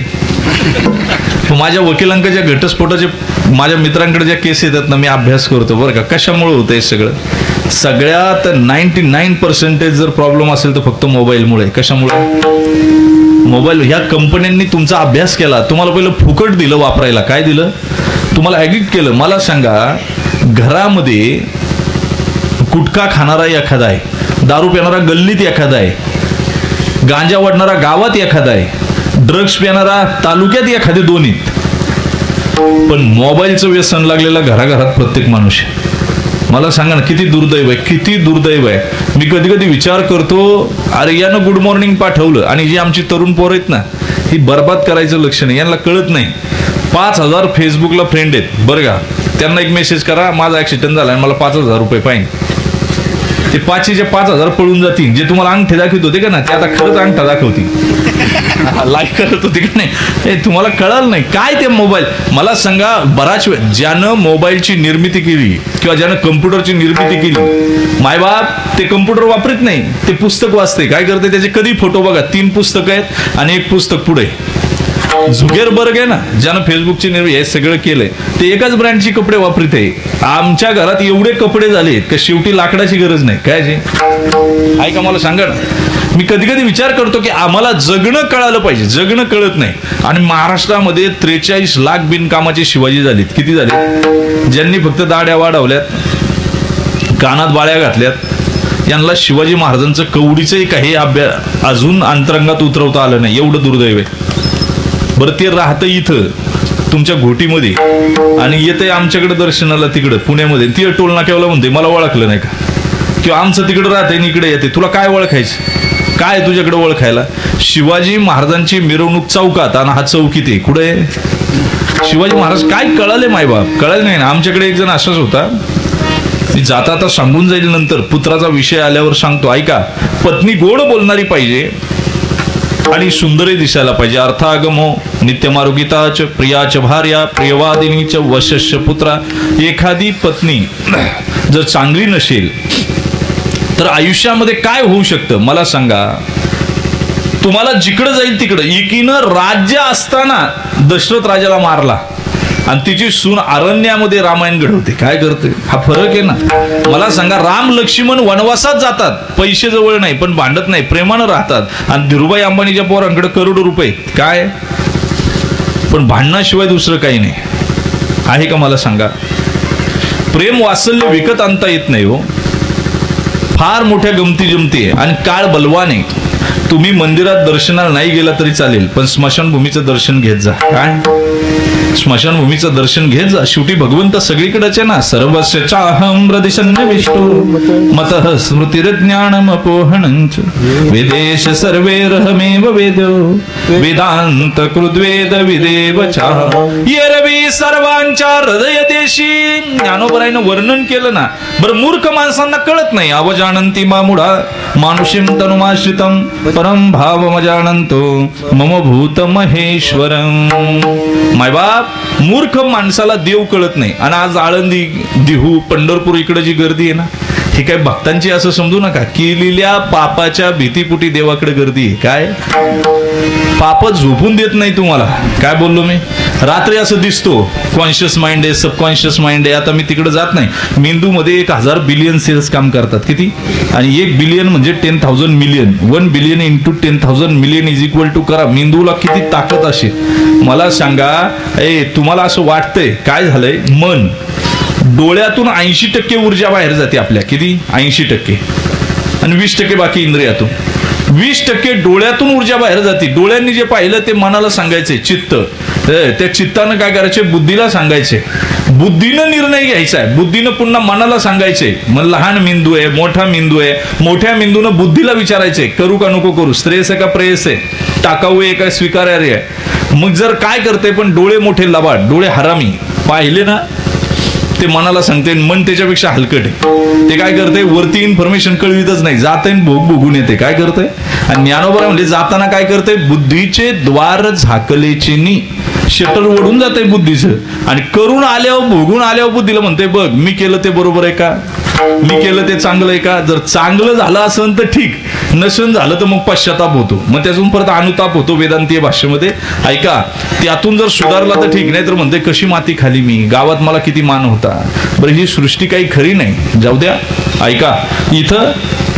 माझ्या वकिलांच्या घटस्फोटाचे माझ्या मित्रांकडे ज्या केस येतात ना, मी अभ्यास करतो. बरं का, कशामुळे होतंय सगळं? सगळ्यात 99% जर प्रॉब्लेम असेल तर फक्त मोबाईलमुळे. कशामुळे? मोबाईल. ह्या कंपन्यांनी तुमचा अभ्यास केला, तुम्हाला पहिलं फुकट दिलं वापरायला. काय दिलं? तुम्हाला ॲडिक्ट केलं. मला सांगा, घरामध्ये गुटखा खाणारा एखादा आहे, दारू पिणारा गल्लीत एखादा आहे, गांजा वाढणारा गावात एखादा आहे, ड्रग्स पिणारा तालुक्यात एखादे 2 आहेत, पण मोबाईलचं व्यसन लागलेला घराघरात प्रत्येक माणूस आहे. मला सांगा ना, किती दुर्दैव आहे, किती दुर्दैव आहे. मी कधी कधी विचार करतो, अरे यानं गुड मॉर्निंग पाठवलं आणि जी आमची तरुण पोरं आहेत ना, ही बरबाद करायचं लक्ष नाही. यांना कळत नाही. 5,000 फेसबुकला फ्रेंड आहेत. बरं का, त्यांना एक मेसेज करा, माझा ऍक्सिडेंट झाला आणि मला 5,000 रुपये पाहिजे. ते 500चे 5,000 पळून जातील. जे तुम्हाला अंगठे दाखवत होते का ना, ते आता खरंच अंगठा दाखवतील. लाईक करत होते का नाही, तुम्हाला कळलं नाही काय ते मोबाईल. मला सांगा, बराच वेळ ज्यानं मोबाईलची निर्मिती केली किंवा ज्यानं कम्प्युटरची निर्मिती केली, मायबाप ते कम्प्युटर वापरत नाही, ते पुस्तक वाचते. काय करते? त्याचे कधी फोटो बघा, 3 पुस्तकं आहेत आणि 1 पुस्तक पुढे. झुकेरबर्ग आहे ना, ज्यानं फेसबुकची हे सगळं केलंय, ते एकाच ब्रँडची कपडे वापरत आहे. आमच्या घरात एवढे कपडे झाले का शेवटी लाकडाची गरज नाही. काय जी ऐका मला सांगा ना, मी कधी कधी विचार करतो की आम्हाला जगणं कळालं पाहिजे, जगणं कळत नाही. आणि महाराष्ट्रामध्ये 43 लाख बिनकामाचे शिवाजी झालेत. किती झाले? ज्यांनी फक्त दाढ्या वाढवल्यात, कानात बाळ्या घातल्यात, यांना शिवाजी महाराजांचं कवडीचंही काही अजून अंतरंगात उतरवता आलं नाही. एवढं दुर्दैव आहे. बरं, ते राहतं इथं तुमच्या घोटीमध्ये आणि येते आमच्याकडे दर्शनाला तिकडं पुण्यामध्ये. ती टोल नाक्याला म्हणते मला ओळखलं नाही का, किंवा आमचं तिकडं राहते आणि इकडे येते, तुला काय ओळखायचं, काय तुझ्याकडे ओळखायला? शिवाजी महाराजांची मिरवणूक चौकात आणि हा चौकीत आहे. कुठे शिवाजी महाराज काय कळाले मायबाप? कळाले नाही ना. आमच्याकडे एक जण असाच होता, जाता आता सांगून जाईल नंतर, पुत्राचा विषय आल्यावर सांगतो. ऐका, पत्नी गोड बोलणारी पाहिजे आणि सुंदरही दिसायला पाहिजे. अर्थागमो नित्यमारुगिताच प्रियाच भार्या प्रियवादिनीच वशस्य पुत्रा. एखादी पत्नी जर चांगली नसेल तर आयुष्यामध्ये काय होऊ शकतं मला सांगा. तुम्हाला जिकडं जाईल तिकडं. एकीनं राज्य असताना दशरथ राजाला मारला आणि तिची सून अरण्यामध्ये रामायण घडवते. काय करते? हा फरक आहे ना. मला सांगा, राम लक्ष्मण वनवासात जातात, पैसे जवळ नाही पण भांडत नाही, प्रेमानं राहतात. आणि धीरूभाई अंबानीच्या पोरांकडे करोडो रुपये, काय पण भांडणाशिवाय दुसरं काही नाही. आहे का मला सांगा? प्रेम वात्सल्य विकत आणता येत नाही हो. फार मोठ्या गमती जमती आहे आणि काळ बलवान आहे. तुम्ही मंदिरात दर्शनाला नाही गेला तरी चालेल, पण स्मशानभूमीचं दर्शन घेत जा. काय स्मशानभूमीचं दर्शन घेत जा. शेवटी भगवंत सगळीकडेच आहे ना. सर्वस्य चाहं प्रदिशन्न विष्णु मतः स्मृतिर्ज्ञानमपोहनञ्च वेदेश सर्वैरहमेव वेदो वेदांत कृद्वेद विदेव चाह येरवी सर्वांच्या हृदय देशी. ज्ञानोबराईनं वर्णन केलं ना. बरं, मूर्ख माणसांना कळत नाही. अवजानंती मामुढा मानुषीं तनुमाश्रितं परम भावमजानंतो मम भूत महेश्वरम. मायबाप, मूर्ख माणसाला देव कळत नाही. आणि आज आळंदी, देहू, पंढरपूर इकडे जी गर्दी आहे ना, ही काय भक्तांची असं समजू नका. केलेल्या पापाच्या भीतीपुटी देवाकडे गर्दी आहे. काय पाप झोपून देत नाही तुम्हाला. काय बोललो मी? रात्री असं दिसतो कॉन्शियस माइंड आहे, सबकॉन्शियस माइंड आहे. आता मी तिकडे जात नाही. मेंदूमध्ये 1000 बिलियन सेल्स काम करतात. किती? आणि 1 बिलियन म्हणजे 10,000 million. 1 billion into 10,000 million is equal to करा. मेंदूला किती ताकद असेल मला सांगा. तुम्हाला असं वाटतंय काय झालंय? मन डोळ्यातून 80% ऊर्जा बाहेर जाते आपल्या. किती? 80%. आणि 20% बाकी इंद्रियातून. 20% डोळ्यातून ऊर्जा बाहेर जाते. डोळ्यांनी जे पाहिलं ते मनाला सांगायचे, चित्त. त्या चित्तानं काय करायचे? बुद्धीला सांगायचे. बुद्धीनं निर्णय घ्यायचा आहे. बुद्धीनं पुन्हा मनाला सांगायचे. मग लहान मेंदू आहे, मोठा मेंदू आहे. मोठ्या मेंदूनं बुद्धीला विचारायचे, करू का नको करू, श्रेयस आहे का प्रेयस आहे, टाकाऊ आहे का स्वीकार्य आहे. मग जर काय करते पण डोळे मोठे लबाड, डोळे हरामी पाहिले ना, ते मनाला सांगते. मन त्याच्यापेक्षा हलकट आहे. ते काय करते? वरती इन्फॉर्मेशन कळवितच नाही, जाते भोग भोगून येते. काय करते? आणि ज्ञानोबा म्हणजे जाताना काय करते? बुद्धीचे द्वार झाकलेचे नी, शटर ओढून जाते बुद्धीचं. आणि करून आल्यावर, भोगून आल्यावर बुद्धीला म्हणते, बघ मी केलं ते बरोबर आहे का, मी केलं ते चांगलं आहे का. जर चांगलं झालं असेल तर ठीक, नसेल झालं तर मग पश्चाताप होतो. मग त्यातून परत अनुताप होतो. वेदांतीय भाषेमध्ये ऐका, त्यातून जर सुधारला तर ठीक, नाही तर म्हणते कशी माती खाली मी, गावात मला किती मान होता. बरं, ही सृष्टी काही खरी नाही. जाऊ द्या. ऐका, इथं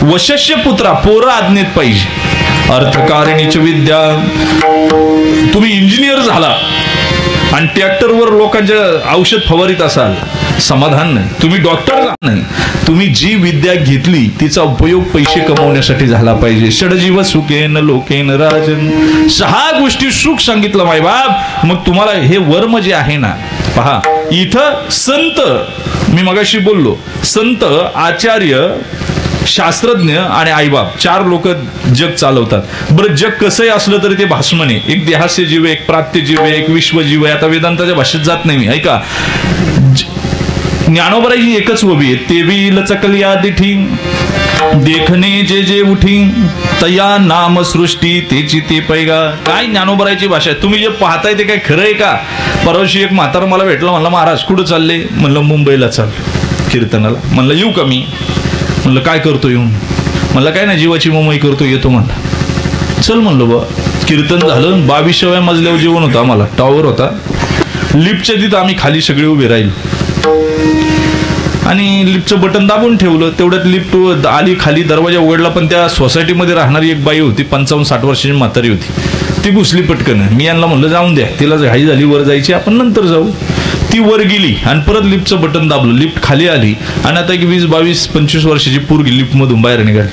वशस्य पुत्रा, पोरं आज्ञेत पाहिजे. अर्थकारिणीच विद्या. तुम्ही इंजिनियर झाला आणि ट्रॅक्टरवर लोकांच्या औषध फवारीत असाल, समाधान नाही. तुम्ही डॉक्टर नाही. तुम्ही जी विद्या घेतली तिचा उपयोग पैसे कमवण्यासाठी झाला पाहिजे. षडजीव सुखेन लोकेन राजन. 6 गोष्टी सुख सांगितलं माय बाप. मग तुम्हाला हे वर्म जे आहे ना, पहा इथं संत, मी मगाशी बोललो, संत, आचार्य, शास्त्रज्ञ आणि आईबाप 4 लोक जग चालवतात. बरं, जग कसंही असलं तरी ते भाषमन आहे. एक देहास्य जीव आहे, एक प्रात्य जीव आहे, एक विश्वजीव आहे. आता वेदांताच्या भाषेत जात नाही मी. ऐका, ज्ञानोबराची एकच उभी आहे. ते बी लचकली आदिठी देखणे जे जे उठी तया नाम सृष्टी तेची ते पैगा. काय ज्ञानोबराची भाषा आहे. तुम्ही जे पाहताय ते काय खरं आहे का? परवाशी एक म्हातारा मला भेटला. म्हणलं महाराज कुठं चालले? म्हणलं मुंबईला चाललो कीर्तनाला. म्हणलं येऊ का मी? म्हणलं काय करतो येऊन? म्हणलं काय नाही, जीवाची मुंबई करतो, येतो म्हणलं. चल म्हणलो बा. कीर्तन झालं. 22व्या मजल्यावर जेवण होतं, आम्हाला टॉवर होता. लिफ्टच्या तिथं आम्ही खाली सगळे उभे राहिलो आणि लिफ्टचं बटन दाबून ठेवलं. तेवढ्यात लिफ्ट आली खाली, दरवाजा उघडला. पण त्या सोसायटीमध्ये राहणारी एक बाई होती, 55-60 वर्षाची म्हातारी होती. ती घुसली पटकन. मी यांना म्हणलं जाऊन द्या, तिला घाई झाली वर जायची, आपण नंतर जाऊ. ती वर गेली आणि परत लिफ्टचं बटन दाबलं. लिफ्ट खाली आली आणि आता एक 20-22-25 वर्षाची पोरगी लिफ्टमधून बाहेर निघाली.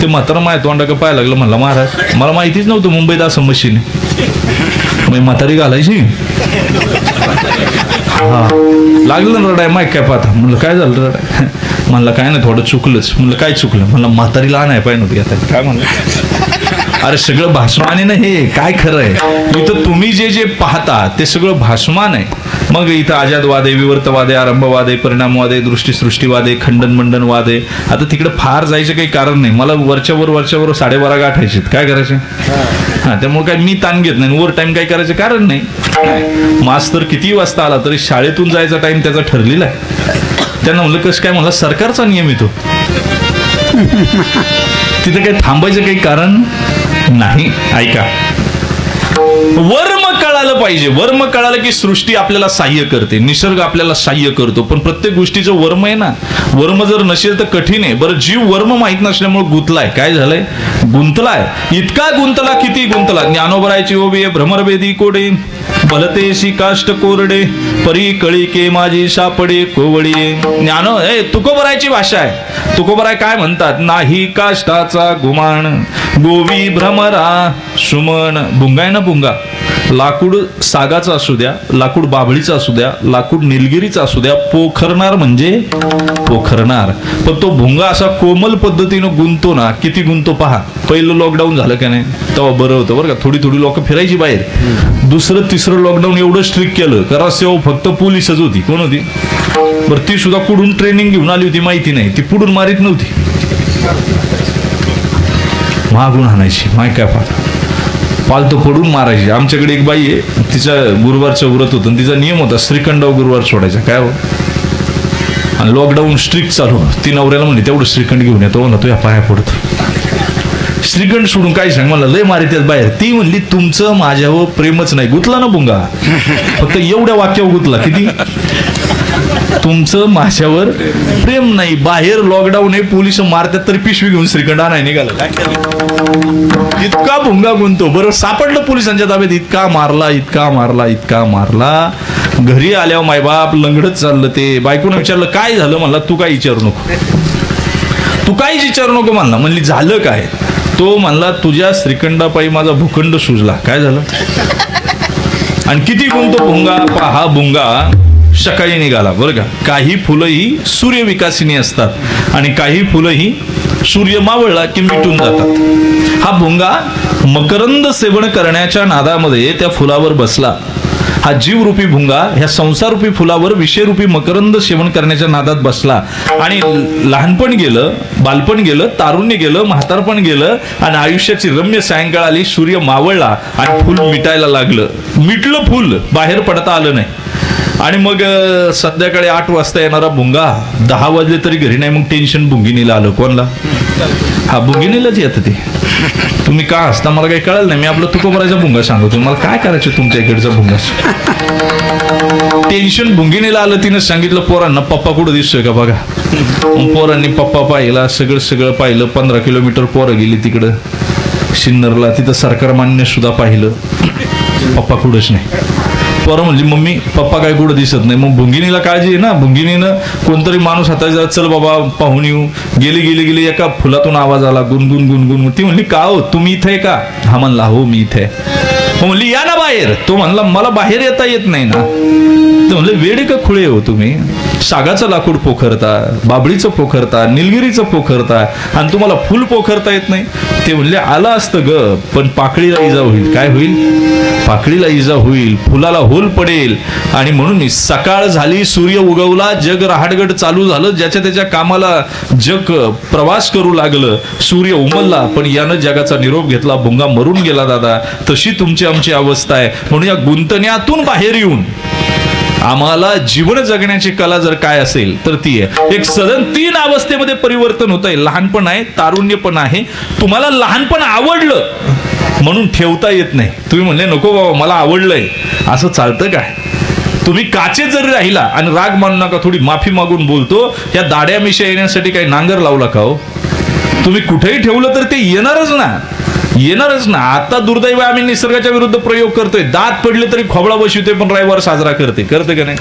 ते म्हातारा माझ्या तोंडाकडे पाहायला लागलं. म्हणला महाराज मला माहितीच नव्हतं मुंबईत असं मशीन आहे. म्हातारी घालायची. हा लागलं ना रडाय, माहीत काय पाहता. म्हणलं काय झालं रडाय. म्हणलं काय नाही, थोडं चुकलंच. म्हणलं काय चुकलं. म्हणलं म्हातारी लहान आहे पाहिजे नव्हती आता. काय म्हणलं, अरे सगळं भासमान आहे ना हे, काय खरं आहे. इथं तुम्ही जे जे पाहता ते सगळं भासमान आहे. मग इथं आजादवाद आहे, विवर्तवाद आहे, आरंभवाद आहे, परिणामवाद आहे, दृष्टीसृष्टीवाद आहे, खंडन मंडनवाद आहे. आता तिकडे फार जायचं काही कारण नाही. मला वरच्यावर 12:30 गाठायचे, काय करायचे. हा त्यामुळे काय मी ताण घेत नाही. ओव्हर टाइम काय करायचं कारण नाही. मास्तर किती वाजता आला तरी शाळेतून जायचा टाइम त्याचा ठरलेला आहे. त्यांना म्हणलं कसं काय. म्हणलं सरकारचा नियम येतो, तिथे काही थांबायचं काही कारण नाही. ऐका, वर्म कळालं पाहिजे. वर्म कळालं की सृष्टी आपल्याला सहाय्य करते, निसर्ग आपल्याला सहाय्य करतो. पण प्रत्येक गोष्टीचं वर्म आहे ना. वर्म जर नसेल तर कठीण आहे. बरं, जीव वर्म माहित नसल्यामुळे गुंतलाय. काय झालंय, गुंतलाय. इतका गुंतला, किती गुंतला. ज्ञानोबरायची ओबी भ्रमरवेदी कोडे, भलतेशी काष्ट कोरडे, परी कळी के माझी सापडे कोवळी. ज्ञान तुकोबरायची भाषा आहे. तुकोबराय काय म्हणतात, नाही काष्टाचा गुमान गोवी भ्रमरा सुमन. भुंगा आहे ना, भुंगा. लाकूड सागाचा असू द्या, लाकूड बाभळीचा असू द्या, लाकूड निलगिरीचा असू द्या, पोखरणार म्हणजे पोखरणार. पण तो भुंगा असा कोमल पद्धतीनं गुंतो ना, किती गुंतो पहा. पहिलं लॉकडाऊन झालं का नाही तेव्हा बरं होतं बरं का, थोडी थोडी लोक फिरायची बाहेर. दुसरं तिसरं लॉकडाऊन एवढं स्ट्रिक्ट केलं करा सेवा फक्त पोलीसच होती. कोण होती बरं, ती सुद्धा कुठून ट्रेनिंग घेऊन आली होती माहिती नाही. ती पुढून मारीत नव्हती, मागून आणायची. माय काय पालतो पडून मारायची. आमच्याकडे एक बाई आहे, तिचा गुरुवारचं व्रत होतं, तिचा नियम होता श्रीखंडावर गुरुवार सोडायचा. काय हो, आणि लॉकडाऊन स्ट्रिक्ट चालू. ती नवऱ्याला म्हणली तेवढं श्रीखंड घेऊन येतो. म्हणला तो या पाया पडतो. श्रीखंड सोडून काय सांग, मला लय मारी त्यात बाहेर. ती म्हणली तुमचं माझ्यावर प्रेमच नाही. गुतला ना भुंगा, फक्त एवढ्या वाक्यावर गुतला. किती, तुमचं माझ्यावर प्रेम नाही. बाहेर लॉकडाऊन आहे, पोलिस मारतात तरी पिशवी घेऊन श्रीखंड नाही निघाला. इतका भुंगा गुंतो. बरोबर सापडलं पोलिसांच्या ताब्यात. इतका मारला, इतका मारला, इतका मारला. घरी आल्यावर मायबाप लंगडत चाललं. ते बायकोनं विचारलं काय झालं. म्हणला तू काय विचारू नको, तू काहीच विचारू नको. म्हणला. म्हणली झालं काय. तो म्हणला तुझ्या श्रीखंडापायी माझा भूखंड सुजला. काय झालं. आणि किती गुंतो भुंगा. हा भुंगा सकाळी निघाला बरं का. काही फुलं ही सूर्यविकासिनी असतात आणि काही फुलं ही सूर्य मावळला की मिटून जातात. हा भुंगा मकरंद सेवन करण्याच्या नादामध्ये त्या फुलावर बसला. हा जीवरूपी भुंगा ह्या संसाररूपी फुलावर विषयरूपी मकरंद सेवन करण्याच्या नादात बसला. आणि लहानपण गेलं, बालपण गेलं, तारुण्य गेलं, म्हातारपण गेलं आणि आयुष्याची रम्य सायंकाळ आली. सूर्य मावळला आणि फुल मिटायला लागलं. मिटलं फुल, बाहेर पडता आलं नाही. आणि मग संध्याकाळी 8 वाजता येणारा भुंगा 10 वाजले तरी घरी नाही. मग टेन्शन भुंगिनीला आलं. कोणला, हा भुंगिनीलाच येतं ते. तुम्ही का असता मला काही कळलं नाही. मी आपलं तुकोबरायचा भुंगा सांगतो. मला काय करायचं तुमच्या इकडचा भुंगा. टेन्शन भुंगिनीला आलं. तिनं सांगितलं पोरांना पप्पा कुठं दिसतोय का बघा. पोरांनी पप्पा पाहिला, सगळं पाहिलं. 15 किलोमीटर पोरं गेली तिकडं सिन्नरला. तिथं सरकार मान्य सुद्धा पाहिलं. पप्पा कुठंच नाही. पोरं म्हणजे मम्मी पप्पा काय कुठं दिसत नाही. मग भुंगिनीला काळजी आहे ना. भुंगिनीनं कोणतरी माणूस हाताचा चल बाबा पाहून येऊ. गेली एका फुलातून आवाज आला गुणगुण गुणगुण. ती म्हणली का हो तुम्ही इथे आहे का. हा म्हणला हो मी इथे. म्हणली या ना बाहेर. तो म्हणला मला बाहेर येता येत नाही ना. तर म्हणले वेडे का खुळे हो तुम्ही. सागाचं लाकूड पोखरता, बाबळीचं पोखरता, निलगिरीचं पोखरता आणि तुम्हाला फुल पोखरता येत नाही. ते म्हणले आलं असतं ग, पण पाकळीला इजा होईल. काय होईल, पाकळीला इजा होईल, फुलाला होल पडेल. आणि म्हणून मी सकाळ झाली, सूर्य उगवला, जग रहाटगट चालू झालं. ज्याच्या त्याच्या कामाला जग प्रवास करू लागलं. सूर्य उमलला पण यानं जगाचा निरोप घेतला. भुंगा मरून गेला दादा. तशी तुमची आमची अवस्था आहे. म्हणून या गुंतण्यातून बाहेर येऊन आम्हाला जीवन जगण्याची कला जर काय असेल तर ती आहे. एक सदन 3 अवस्थेमध्ये परिवर्तन होत आहे. लहानपण आहे, तारुण्य पण आहे. तुम्हाला लहानपण आवडलं म्हणून ठेवता येत नाही. तुम्ही म्हणले नको बाबा मला आवडलंय, असं चालतं काय? तुम्ही काचेत जरी राहिला आणि राग मानू नका, थोडी माफी मागून बोलतो. या दाड्या मिशा येण्यासाठी काही नांगर लावला का हो? तुम्ही कुठेही ठेवलं तर ते येणारच ना. आता दुर्दैव आम्ही निसर्गाच्या विरुद्ध प्रयोग करतोय. दात पडले तरी खोबळा बसवतोय, पण रविवार साजरा करते का नाही?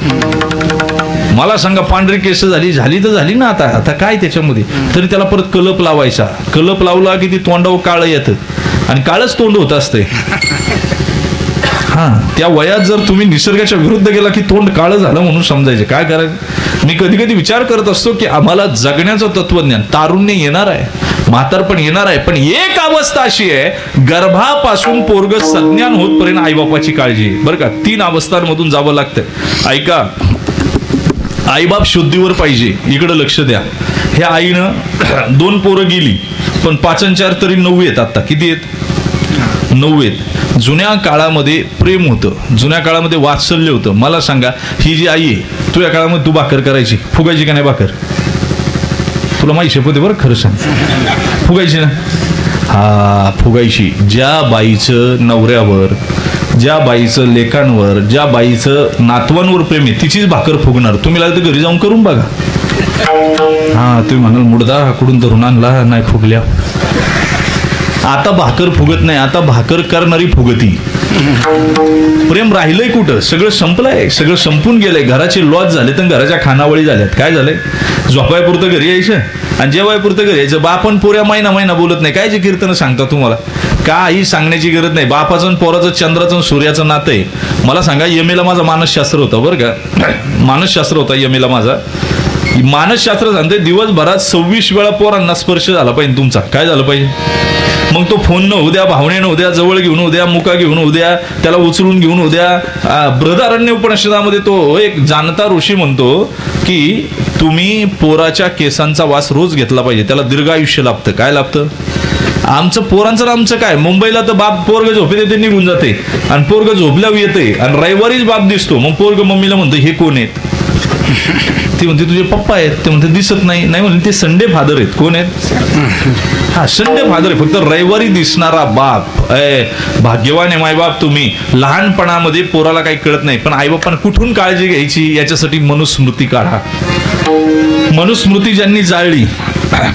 मला सांगा, पांढरी केस झाली तर झाली ना. आता काय त्याच्यामध्ये? तरी त्याला परत कलप लावायचा. कलप लावला की ती तोंडावर काळं येतं आणि काळच तोंड होत असते. त्या वयात जर तुम्ही निसर्गाच्या विरुद्ध गेला की तोंड काळं झालं म्हणून समजायचे. काय करायचं? मी कधी कधी विचार करत असतो की आम्हाला जगण्याचं तत्वज्ञान, तारुण्य येणार आहे, म्हातारपण येणार आहे, पण एक अवस्था अशी आहे, गर्भापासून पोरग सज्ञान होतपर्यंत आईबापाची काळजी. बरं का, 3 अवस्थांमधून जावं लागतं. ऐका, आईबाप शुद्धीवर पाहिजे. इकडे लक्ष द्या. ह्या आईनं 2 पोरं गेली, पण 5 आणि 4 तरी 9 आहेत. आता किती आहेत? 9 आहेत. जुन्या काळामध्ये प्रेम होतं, जुन्या काळामध्ये वात्सल्य होतं. मला सांगा, ही जी आई आहे, तू या काळामध्ये तू भाकर करायची, फुगायची का नाही भाकर? तुला माहिती शपथ आहे बरं, खरं सांग, फुगायची ना? फुगायची. ज्या बाईचं नवऱ्यावर, ज्या बाईचं लेकांवर, ज्या बाईचं नातवांवर प्रेम आहे, तिचीच भाकर फुगणार. तुम्ही लागलं तर घरी जाऊन करून बघा. तुम्ही म्हणाल मुडदा कुठून धरून आणला, नाही फुगल्या. आता भाकर फुगत नाही, आता भाकर करणारी फुगती. प्रेम राहिलंय कुठं? सगळं संपलंय, सगळं संपून गेलंय. घराचे लॉज झाले तर घराच्या खानावळी झाल्यात. काय झालंय? झोपायपुरतं घरी यायचं आणि जेवायपुरतं घरी यायचं. बापन पोऱ्या महिना बोलत नाही. काय जे कीर्तन सांगता तुम्हाला? काही सांगण्याची गरज नाही. बापाचं आणि पोराचं, चंद्राचं सूर्याचं नातं आहे. मला सांगा, यमेला माझा मानसशास्त्र होता बरं का, मानसशास्त्र होता यमेला माझा. मानसशास्त्र सांगते दिवसभरात 26 वेळा पोरांना स्पर्श झाला पाहिजे तुमचा. काय झालं पाहिजे? मग तो फोन न उद्या, भावनेनं उद्या, जवळ घेऊन उद्या, मुका घेऊन उद्या, त्याला उचलून घेऊन उद्या. बृहदारण्य उपनिषदामध्ये तो एक जाणता ऋषी म्हणतो की तुम्ही पोराच्या केसांचा वास रोज घेतला पाहिजे, त्याला दीर्घायुष्य लाभतं. काय लाभतं? आमचं पोरांचं आमचं काय, मुंबईला तर बाप पोरग झोपे देते निघून जाते आणि पोरग झोपल्यावर येते आणि रविवारीच बाप दिसतो. मग पोरग मम्मीला म्हणतो हे कोण आहेत? ती म्हणते तुझे पप्पा आहेत. ते म्हणते दिसत नाही. नाही म्हणते ते संडे फादर आहेत. कोण आहेत? संडे फादर आहे. फक्त रविवारी दिसणारा बाप. भाग्यवान आहे मायबाप तुम्ही. लहानपणामध्ये पोराला काही कळत नाही, पण आईबापांना कुठून काळजी घ्यायची याच्यासाठी मनुस्मृती काढा. मनुस्मृती ज्यांनी जाळली,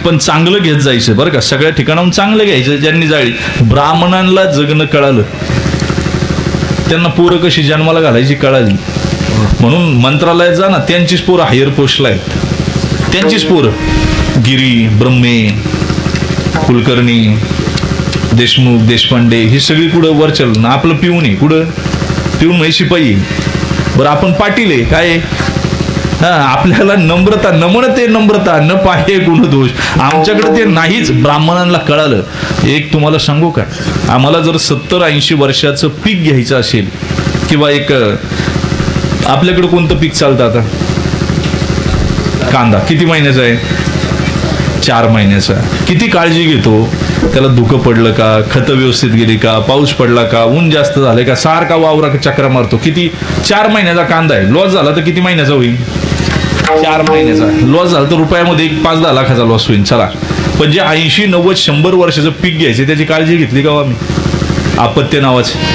पण चांगलं घेत जायचं बरं का, सगळ्या ठिकाणाहून चांगलं घ्यायचं. ज्यांनी जाळली, ब्राह्मणांना जगणं कळालं, त्यांना पोरं कशी जन्माला घालायची कळाली. म्हणून मंत्रालयात जा ना, त्यांचीच पोरं हायर पोस्टला आहेत. त्यांचीच पोरं गिरी, ब्रह्मे, कुलकर्णी, देशमुख, देशपांडे, ही सगळी कुठं वरचल ना. आपलं पिऊन आहे कुठं? पिऊन म्हणजे शिपाई. बरं आपण पाटील आहे काय? आपल्याला नम्रता, नमनते नम्रता, न पाहे गुण दोष. आमच्याकडे ते नाहीच. ब्राह्मणांना कळालं. एक तुम्हाला सांगू का, आम्हाला जर 70-80 वर्षाचं पीक घ्यायचं असेल, किंवा एक आपल्याकडे कोणतं पीक चालतं आता? कांदा. किती महिन्याचा आहे? 4 महिन्याचा. किती काळजी घेतो त्याला? धुकं पडलं का? खतं व्यवस्थित गेली का? पाऊस पडला का? ऊन जास्त झालंय का? सारखा वावरा चक्रा मारतो. किती? 4 महिन्याचा कांदा आहे. लॉस झाला तर किती महिन्याचा होईल? 4 महिन्याचा. लॉस झाला तर रुपयामध्ये 5-10 लाखाचा लॉस होईल. चला, पण जे 80-90-100 वर्षाचं पीक घ्यायचे त्याची काळजी घेतली का आम्ही? आपत्य नावाचे.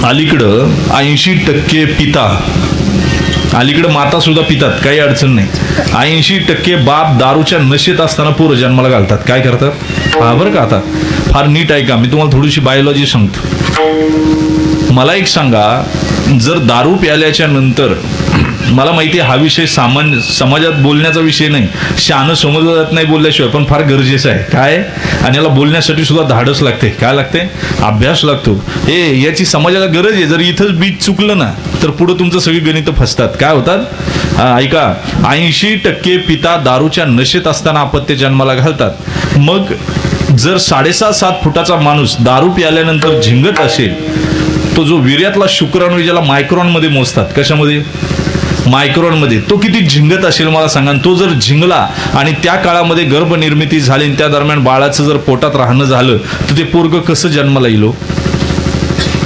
अलीकडं 80% पिता, अलीकडं माता सुद्धा पितात, काही अडचण नाही. 80% बाप दारूच्या नशेत असताना पोरं जन्माला घालतात. काय करतात? बरं का, आता फार नीट ऐका, मी तुम्हाला थोडीशी बायोलॉजी सांगतो. मला एक सांगा, जर दारू प्याल्याच्या नंतर, मला माहिती आहे हा विषय समाजात बोलण्याचा विषय नाही, शहाणं समजलं जात नाही बोलल्याशिवाय, पण फार गरजेचं आहे. काय? आणि याला बोलण्यासाठी सुद्धा धाडस लागते. काय लागते? अभ्यास लागतो. याची समाजाला गरज आहे. जर इथंच बीज चुकलं ना तर पुढे तुमचं सगळी गणित फसतात. काय होतात? ऐका, 80% पिता दारूच्या नशेत असताना अपत्य जन्माला घालतात. मग जर 6.5-7 फुटाचा माणूस दारू प्याल्यानंतर झिंगत असेल, तो जो वीर्यातला शुक्राणू ज्याला मायक्रॉन मध्ये मोजतात, कशामध्ये? मायक्रॉन मध्ये, तो किती झिंगत असेल मला सांगा. तो जर झिंगला आणि त्या काळामध्ये गर्भनिर्मिती झाली आणि त्या दरम्यान बाळाचं जर पोटात राहणं झालं तर ते पोरग कसं जन्माला येईल?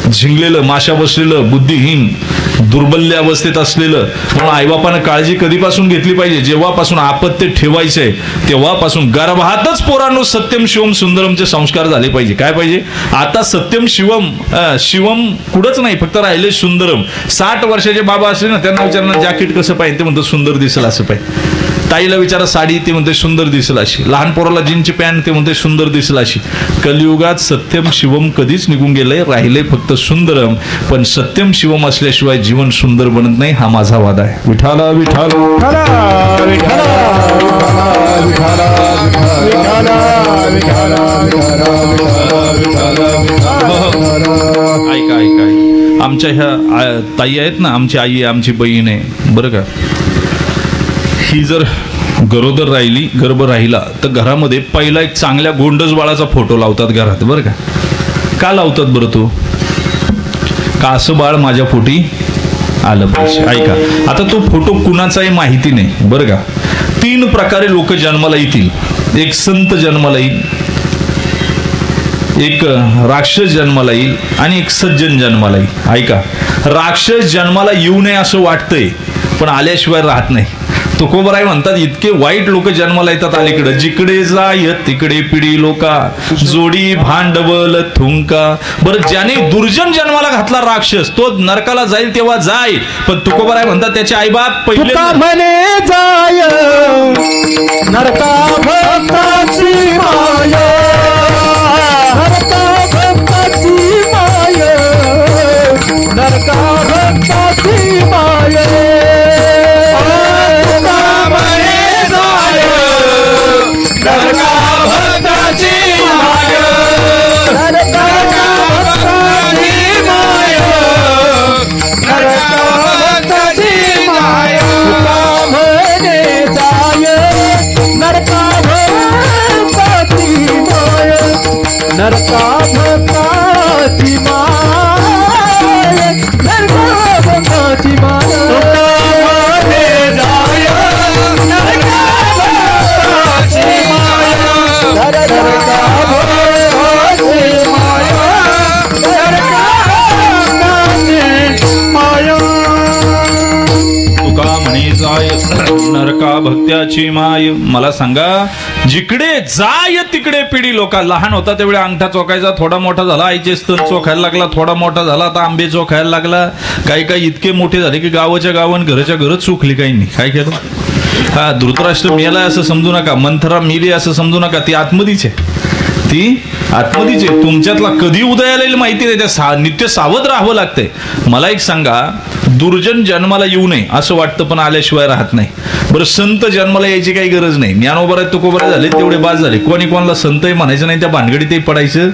झिंगलेलं, माशा बसलेलं, बुद्धिहीन, दुर्बल्य अवस्थेत असलेलं. म्हणून आईबापानं काळजी कधीपासून घेतली पाहिजे? जेव्हापासून आपत्य ठेवायचंय तेव्हापासून. गर्भातच पोरांनो सत्यम शिवम सुंदरमचे संस्कार झाले पाहिजे. काय पाहिजे? आता सत्यम शिवम शिवम कुठंच नाही, फक्त राहिले सुंदरम. 60 वर्षाचे बाबा असले ना, त्यांना विचारणार जॅकेट कसं पाहिजे, ते म्हणतात सुंदर दिसेल असं पाहिजे. ताईला विचारा साडी, ते म्हणते सुंदर दिसेल अशी. लहान पोराला जीनची पॅन्ट, ते म्हणते सुंदर दिसेल अशी. कलियुगात सत्यम शिवम कधीच निघून गेलंय, राहिले फक्त सुंदरम. पण सत्यम शिवम असल्याशिवाय जीवन सुंदर बनत नाही, हा माझा वाद आहे. विठाला विठाल ऐका ऐका, आमच्या ह्या ताई आहेत ना, आमची आई आहे, आमची बहीण आहे बरं का. ही जर गरोदर राहिली, गर्भ राहिला, तर घरामध्ये पहिला एक चांगल्या गोंडस बाळाचा फोटो लावतात घरात बरं का. का लावतात बरं? तो का असं बाळ माझ्या पोटी आलं पाहिजे. ऐका, आता तो फोटो कुणाचाही माहिती नाही बरं का. 3 प्रकारे लोक जन्माला येतील. एक संत जन्माला येईल, एक राक्षस जन्माला येईल आणि एक सज्जन जन्माला येईल. ऐका, राक्षस जन्माला येऊ नये असं वाटतंय, पण आल्याशिवाय राहत नाही. तुकोबराय म्हणतात, इतके वाईट लोक जन्माला येतात अलीकडे. जिकडे जाय तिकडे पिढी लोका, जोडी भांडवल थुंका. बरं, ज्याने दुर्जन जन्माला घातला राक्षस, तो नरकाला जाईल तेव्हा जाय. पण तुकोबराय म्हणतात त्याचे आईबाप पहिले म्हणे जाय नरका भक्ताची माय, नरका भक्ताची माय, नरका भक्ताची माय. नरका भक्ताची माय, नरका भक्ताची माय. तुका म्हणे जाय नरका भक्त्याची माय. मला सांगा, जिकडे जाय तिकडे पिढी लोका. लहान होता त्यावेळी अंगठा चोखायचा, थोडा मोठा झाला आईचे स्तन चोखायला लागला, थोडा मोठा झाला आता आंबे चोखायला लागला. काही काही इतके मोठे झाले की गावाच्या गावान घराच्या घरच चोखली. काही नाही. काय केलं? हा, धृतराष्ट्र मेलाय असं समजू नका, मंथरा मेली असं समजू नका. ती आतमधीच आहे, ती आतमधीच आहे. तुमच्यातला कधी उदयाला येईल माहिती नाही, त्या नित्य सावध राहावं लागतंय. मला एक सांगा, दुर्जन जन्माला येऊ नये असं वाटतं, पण आल्याशिवाय राहत नाही. बरं, संत जन्माला यायची काही गरज नाही. ज्ञानोबा तुकोबरा झाले तेवढे बाद झाले. कोणी कोणाला संतही म्हणायचं नाही, त्या भानगडीतही पडायचं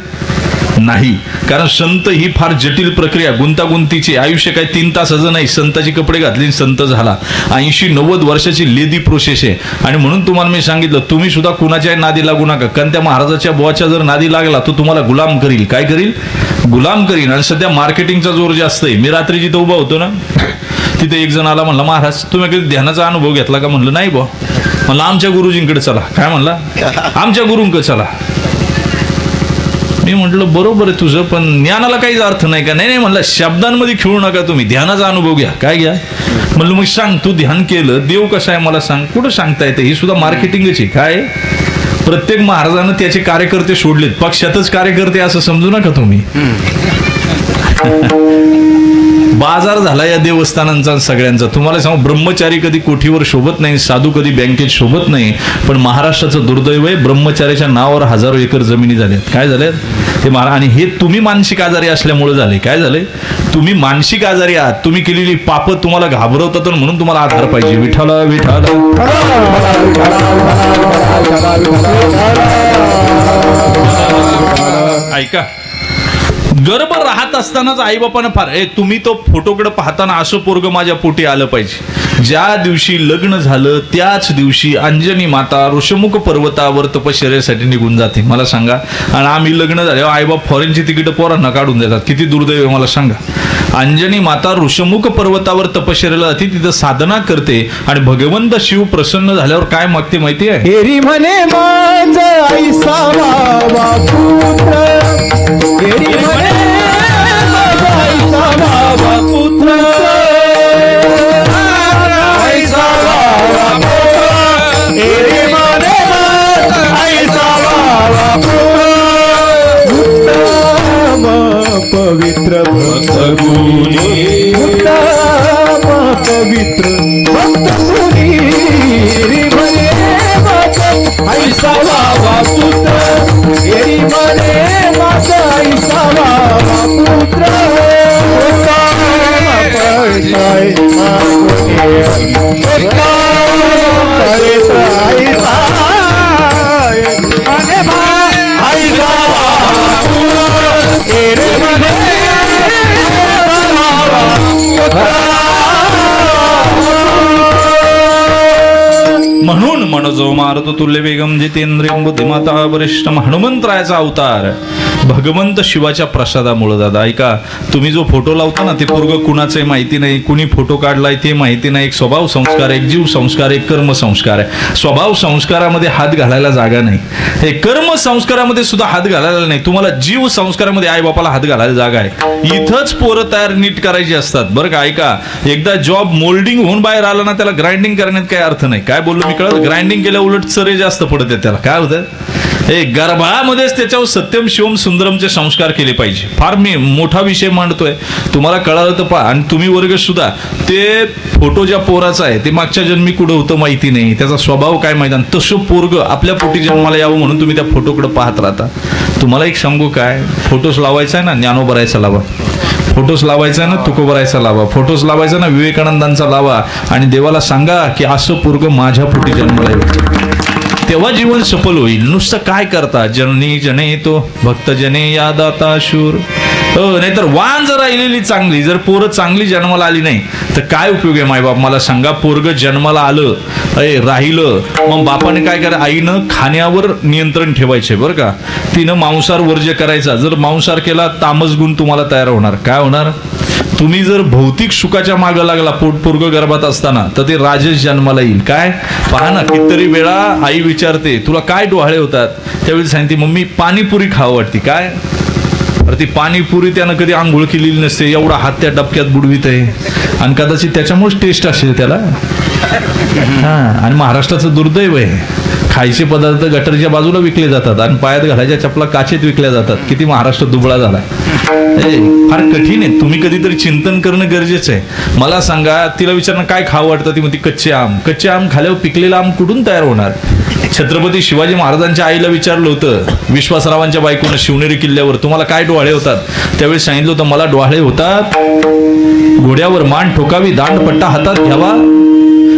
नाही. कारण संत ही फार जटिल प्रक्रिया, गुंतागुंतीची. आयुष्य काय 3 तासाचं नाही. संताचे कपडे घातले संत झाला. 80-90 वर्षाची लेदी प्रोसेस आहे. आणि म्हणून तुम्हाला मी सांगितलं, तुम्ही सुद्धा कुणाच्याही नादी लागू नका. कारण त्या महाराजाच्या बुवाच्या जर नादी लागला तो तुम्हाला गुलाम करील. काय करील? गुलाम करील. आणि सध्या मार्केटिंगचा जोर जास्त आहे. मी रात्री जिथं उभा होतो ना, तिथे एक जण आला, म्हणला महाराज तुम्ही कधी ध्यानाचा अनुभव घेतला का? म्हणलं नाही बुवा. म्हणलं आमच्या गुरुजींकडे चला. काय म्हणला? आमच्या गुरुंकडे चला. मी म्हटलं बरोबर आहे तुझं, पण ज्ञानाला काहीच अर्थ नाही का? नाही म्हणलं, शब्दांमध्ये खेळू नका तुम्ही, ध्यानाचा अनुभव घ्या. काय घ्या? म्हणलं मग सांग, तू ध्यान केलं, देव कसा आहे मला सांग. कुठं सांगता येते? ही सुद्धा मार्केटिंगच आहे. काय? प्रत्येक महाराजानं त्याचे कार्यकर्ते सोडलेत, पक्षातच कार्यकर्ते असं समजू नका तुम्ही. बाजार झाला या देवस्थानांचा सगळ्यांचा. तुम्हाला सांगू, ब्रह्मचारी कधी कोठीवर शोभत नाही, साधू कधी बँकेत शोभत नाही. पण महाराष्ट्राचं दुर्दैव आहे, ब्रह्मचार्याच्या नावावर हजारो एकर जमिनी झाल्यात. काय झाल्यात? हे आणि हे तुम्ही मानसिक आजारी असल्यामुळे झाले. काय झाले? तुम्ही मानसिक आजारी आहात. तुम्ही केलेली पाप तुम्हाला घाबरवतात, म्हणून तुम्हाला आधार पाहिजे. विठाला विठाला ऐका, गर्भ राहत असतानाच आईबापानं फार तुम्ही तो फोटोकडे पाहताना असं पोरग माझ्या पोटी आलं पाहिजे. ज्या दिवशी लग्न झालं त्याच दिवशी अंजनी माता ऋषमुख पर्वतावर तपश्चर्यासाठी निघून जाते. मला सांगा, आणि आम्ही लग्न झाल्यावर आईबाप फॉरेनची तिकीट पोरांना काढून देतात. किती दुर्दैव आहे मला सांगा. अंजनी माता ऋषमुख पर्वतावर तपश्चर्याला जाते, तिथं साधना करते आणि भगवंत शिव प्रसन्न झाल्यावर काय मागते माहिती आहे? हेरी म्हणे माझ ऐसा पुत्र, हेरी म्हणे म्हणून मनजो मारुत तुल्य वेगम जितेंद्रियं बुद्धिमता वरिष्ठम हनुमंतरायाचा अवतार भगवंत शिवाच्या प्रसादामुळे. दादा ऐका, तुम्ही जो फोटो लावता ना ते पोरग कुणाचे माहिती नाही, कुणी फोटो काढलाय ते माहिती नाही. एक स्वभाव संस्कार, एक जीव संस्कार, एक कर्म संस्कार आहे. स्वभाव संस्कारामध्ये हात घालायला जागा नाही, हे कर्म संस्कारामध्ये सुद्धा हात घालायला नाही. तुम्हाला जीव संस्कारामध्ये आई बापाला हात घालायला जागा आहे. इथंच पोरं तयार नीट करायची असतात बरं का. ऐका, एकदा जॉब मोल्डिंग होऊन बाहेर आला ना त्याला ग्राइंडिंग करण्यात काही अर्थ नाही. काय बोललो मी कळलं? ग्राइंडिंग केल्या उलट चरे जास्त पडत त्याला. काय होतं? हे गर्भामध्येच त्याच्यावर सत्यम शिवम सुंदरमचे संस्कार केले पाहिजे. फार मी मोठा विषय मांडतोय, तुम्हाला कळालं तर पहा. आणि तुम्ही वर्ग सुद्धा ते फोटो ज्या पोराचा आहे ते मागच्या जन्मी कुठं होतं माहिती नाही, त्याचा स्वभाव काय माहिती नाही. तसं पोरग आपल्या पोटी जन्माला यावं म्हणून तुम्ही त्या फोटोकडे पाहत राहता. तुम्हाला एक सांगू काय, फोटोस लावायचा आहे ना ज्ञानोबरायचा लावा, फोटोस लावायचा ना तुकोबरायचा लावा, फोटोस लावायचा ना विवेकानंदांचा लावा आणि देवाला सांगा की असं पोरग माझ्या पोटी जन्माला येईल. तेव्हा जीवन सफल होईल. नुसतं काय करता, जननी जने तो भक्त जने या दाता शूर. नाहीतर वाण जर राहिलेली चांगली, जर पोरं चांगली जन्माला आली नाही तर काय उपयोग आहे मायबाप? मला सांगा, पोरग जन्माला आलं राहिलं, मग बापाने काय करा? आईनं खाण्यावर नियंत्रण ठेवायचे बरं का. तिनं मांसाहार वर्ज्य करायचा. जर मांसाहार केला तामस गुण तुम्हाला तयार होणार. काय होणार? तुम्ही जर भौतिक सुखाच्या मागे लागला पोरग गर्भात असताना तर ते राजेश जन्माला येईल. काय पहा ना, कितीतरी वेळा आई विचारते तुला काय डोहाळे होतात, त्यावेळी सांगते मम्मी पाणीपुरी खावं वाटते. काय अरे ती पाणीपुरी त्यानं कधी आंघोळ केलेली नसते, एवढा हात त्या डबक्यात बुडवीत आहे आणि कदाचित त्याच्यामुळेच टेस्ट असेल त्याला. हा, आणि महाराष्ट्राचं दुर्दैव आहे, खायचे पदार्थ गटरच्या बाजूला विकले जातात आणि पायात घालायच्या चपला काचेत विकल्या जातात. किती महाराष्ट्र दुबळा झाला. फार कठीण आहे. तुम्ही कधीतरी चिंतन करणं गरजेचं आहे. मला सांगा, तिला विचारणं काय खावं वाटतं, ती म्हणते कच्चे आम. कच्चे आम खाल्यावर पिकलेला आम कुठून तयार होणार? छत्रपती शिवाजी महाराजांच्या आईला विचारलं होतं विश्वासरावांच्या बायकोनं शिवनेरी किल्ल्यावर, तुम्हाला काय डोहाळे होतात? त्यावेळी सांगितलं होतं मला डोहाळे होतात घोड्यावर मान ठोकावी, दांडपट्टा हातात घ्यावा,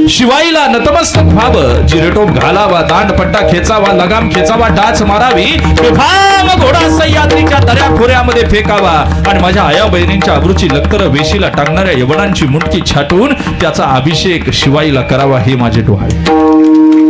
शिवाईला नतमस्तक व्हावं, जिरेटोप घालावा, दांडपट्टा खेचावा, लगाम खेचावा, डाच मारावी, बेफाम घोडा सह्याद्रीच्या दऱ्या खोऱ्यामध्ये फेकावा आणि माझ्या आया बहिणींच्या अब्रूची लक्तर वेशीला टांगणाऱ्या यवनांची मुंडकी छाटून त्याचा अभिषेक शिवाईला करावा, हे माझे डोहाळे.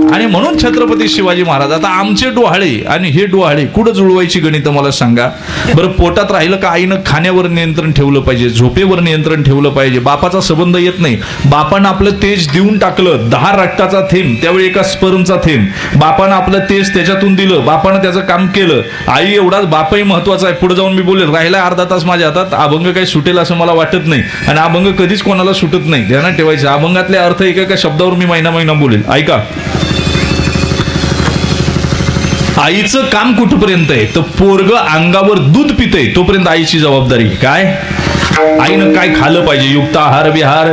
आणि म्हणून छत्रपती शिवाजी महाराज, आता आमचे डोहाळे आणि हे डोहाळे कुठं जुळवायची गणित मला सांगा बरं. पोटात राहिलं का आईनं खाण्यावर नियंत्रण ठेवलं पाहिजे, झोपेवर नियंत्रण ठेवलं पाहिजे. बापाचा संबंध येत नाही. बापानं आपलं तेज देऊन टाकलं, 10 रक्ताचा थेंब, त्यावेळी एका स्पर्मचा थेंब. बापानं आपलं तेज त्याच्यातून दिलं, बापानं त्याचं काम केलं. आई एवढाच बापही महत्वाचा आहे. पुढे जाऊन मी बोलेल, राहिला अर्धा तास माझ्या हातात, अभंग काही सुटेल असं मला वाटत नाही आणि अभंग कधीच कोणाला सुटत नाही, ध्यानात ठेवायचं. अभंगातले अर्थ एका शब्दावर मी महिना बोलेल. ऐका, आईचं काम कुठपर्यंत आहे तर पोरग अंगावर दूध पितंय तोपर्यंत आईची जबाबदारी. काय आईनं काय खाल्लं पाहिजे, युक्त आहार विहार,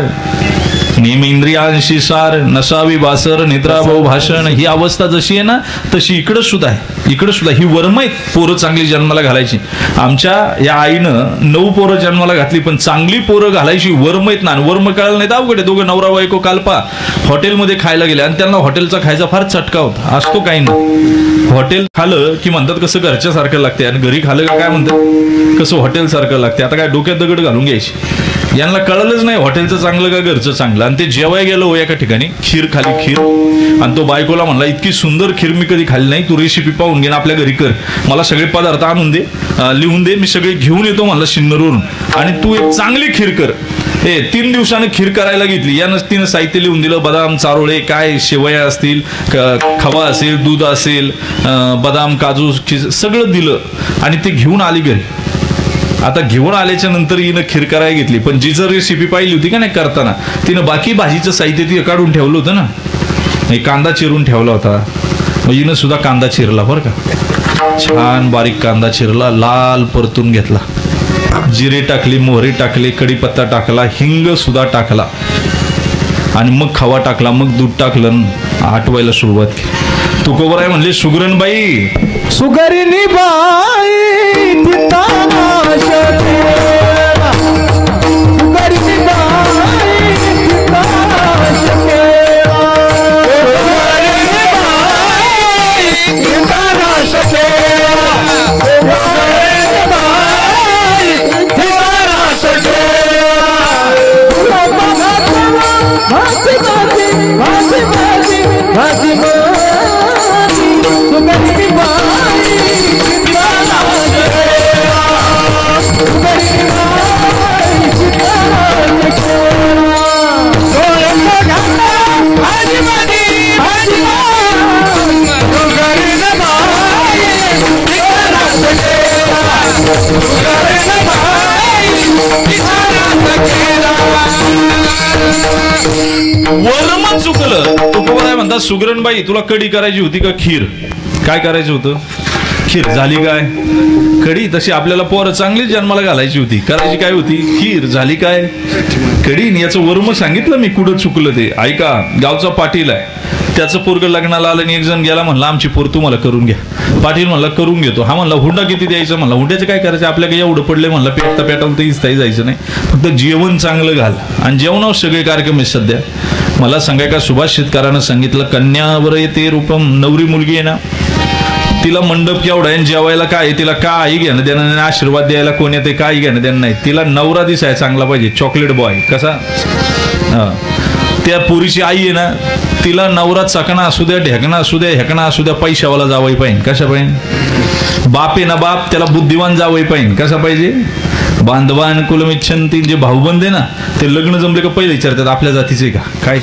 नेम इंद्रियांशी सार, नसावी बासर, निद्राभाऊ भाषण. ही अवस्था जशी आहे ना तशी इकडं सुद्धा आहे. इकडं सुद्धा ही वर्म आहेत पोरं चांगली जन्माला घालायची. आमच्या या आईनं 9 पोरं जन्माला घातली, पण चांगली पोरं घालायची वर्म आहेत ना. वर्म कळलं नाही तर अवघड आहे. दोघं नवरा बायको कालपा हॉटेलमध्ये खायला गेले आणि त्यांना हॉटेलचा खायचा फार चटका होता. असतो काही नाही. हॉटेल खालं की म्हणतात कसं घरच्या सारखं लागते आणि घरी खालं का काय म्हणतात कसं हॉटेल सारखं लागते. आता काय डोक्यात दगड घालून घ्यायची. यांना कळलंच नाही हॉटेलचं चांगलं का घरचं चांगलं. आणि ते जेवाय गेलो हो एका ठिकाणी, खीर खाली खीर, आणि तो बायकोला म्हणला इतकी सुंदर खीर मी कधी खाल्ली नाही, तू रेसिपी पाहून घे ना आपल्या घरी कर, मला सगळे पदार्थ आणून दे, लिहून दे, मी सगळे घेऊन येतो म्हणला सिन्नरवरून, आणि तू एक चांगली खीर कर. 3 दिवसाने खीर करायला घेतली. यानं तिनं साहित्य लिहून दिलं, बदाम, चारोळे, काय शेवया असतील, खवा असेल, दूध असेल, बदाम, काजू, सगळं दिलं आणि ते घेऊन आली घरी. आता घेऊन आल्याच्या नंतर हिनं खीर करायला घेतली, पण जी जर रेसिपी पाहिली होती का नाही करताना, तिनं बाकी भाजीचं साहित्य ती काढून ठेवलं होतं ना. कांदा चिरून ठेवला होता, मग हिनं सुद्धा कांदा चिरला बरं का, छान बारीक कांदा चिरला, लाल परतून घेतला, जिरे टाकली, मोहरी टाकली, कढीपत्ता टाकला, हिंग सुद्धा टाकला आणि मग खवा टाकला, मग दूध टाकलं, आटवायला सुरुवात केली. तुकोबराय म्हणले सुगरणबाई, सुगरिणी बाई सुगरिणी बाई माझी माती सुगरी बाई सीताराम सुगरी बाई सीताराम भाजी भाजी भाजी सुगरी बाई वर्म चुकलं तुकोबाराय म्हणतात सुगरणबाई तुला कढी करायची होती का खीर काय करायचं होतं खीर झाली काय कढी तशी आपल्याला पोरं चांगली जन्माला घालायची होती करायची काय होती खीर झाली काय कढी याचं वर्म सांगितलं मी कुठं चुकलं ते ऐका गावचा पाटील आहे त्याचं पोरग लग्नाला आलं आणि एक जण गेला म्हणला आमची पोर तुम्हाला करून घ्या पाटील म्हणला करून घेतो हा म्हणला हुंडा किती द्यायचं म्हणला हुंड्याचं काय करायचं आपल्याकडे एवढं पडलंय म्हणला पेटता पेटावलं तर इथंही जायचं नाही फक्त जेवण चांगलं घाल आणि जेवणावर सगळे कार्यक्रम आहेत सध्या मला सांगाय का सुभाष शेतकऱ्यानं सांगितलं कन्यावर येते रूपम नवरी मुलगी आहे ना तिला मंडप केवढा आहे जेवायला काय तिला काही घेणं देणं नाही आशीर्वाद द्यायला कोण येते काही घेणं देणं नाही तिला नवरा दिसाय चांगला पाहिजे चॉकलेट बॉय कसा त्या पोरीची आई आहे ना तिला नवरा चकणा असू द्या ढेकणा असू द्या हेकणा असू द्या पैशावाला जावई पाहिजे कशा पाहिजे बाप आहे ना बाप त्याला बुद्धिवान जावई पाहिजे कसा पाहिजे बांधवान कुलमिच्छंती जे भाऊबंद आहे ना ते लग्न जमले का पहिले विचारतात आपल्या जातीचे का काय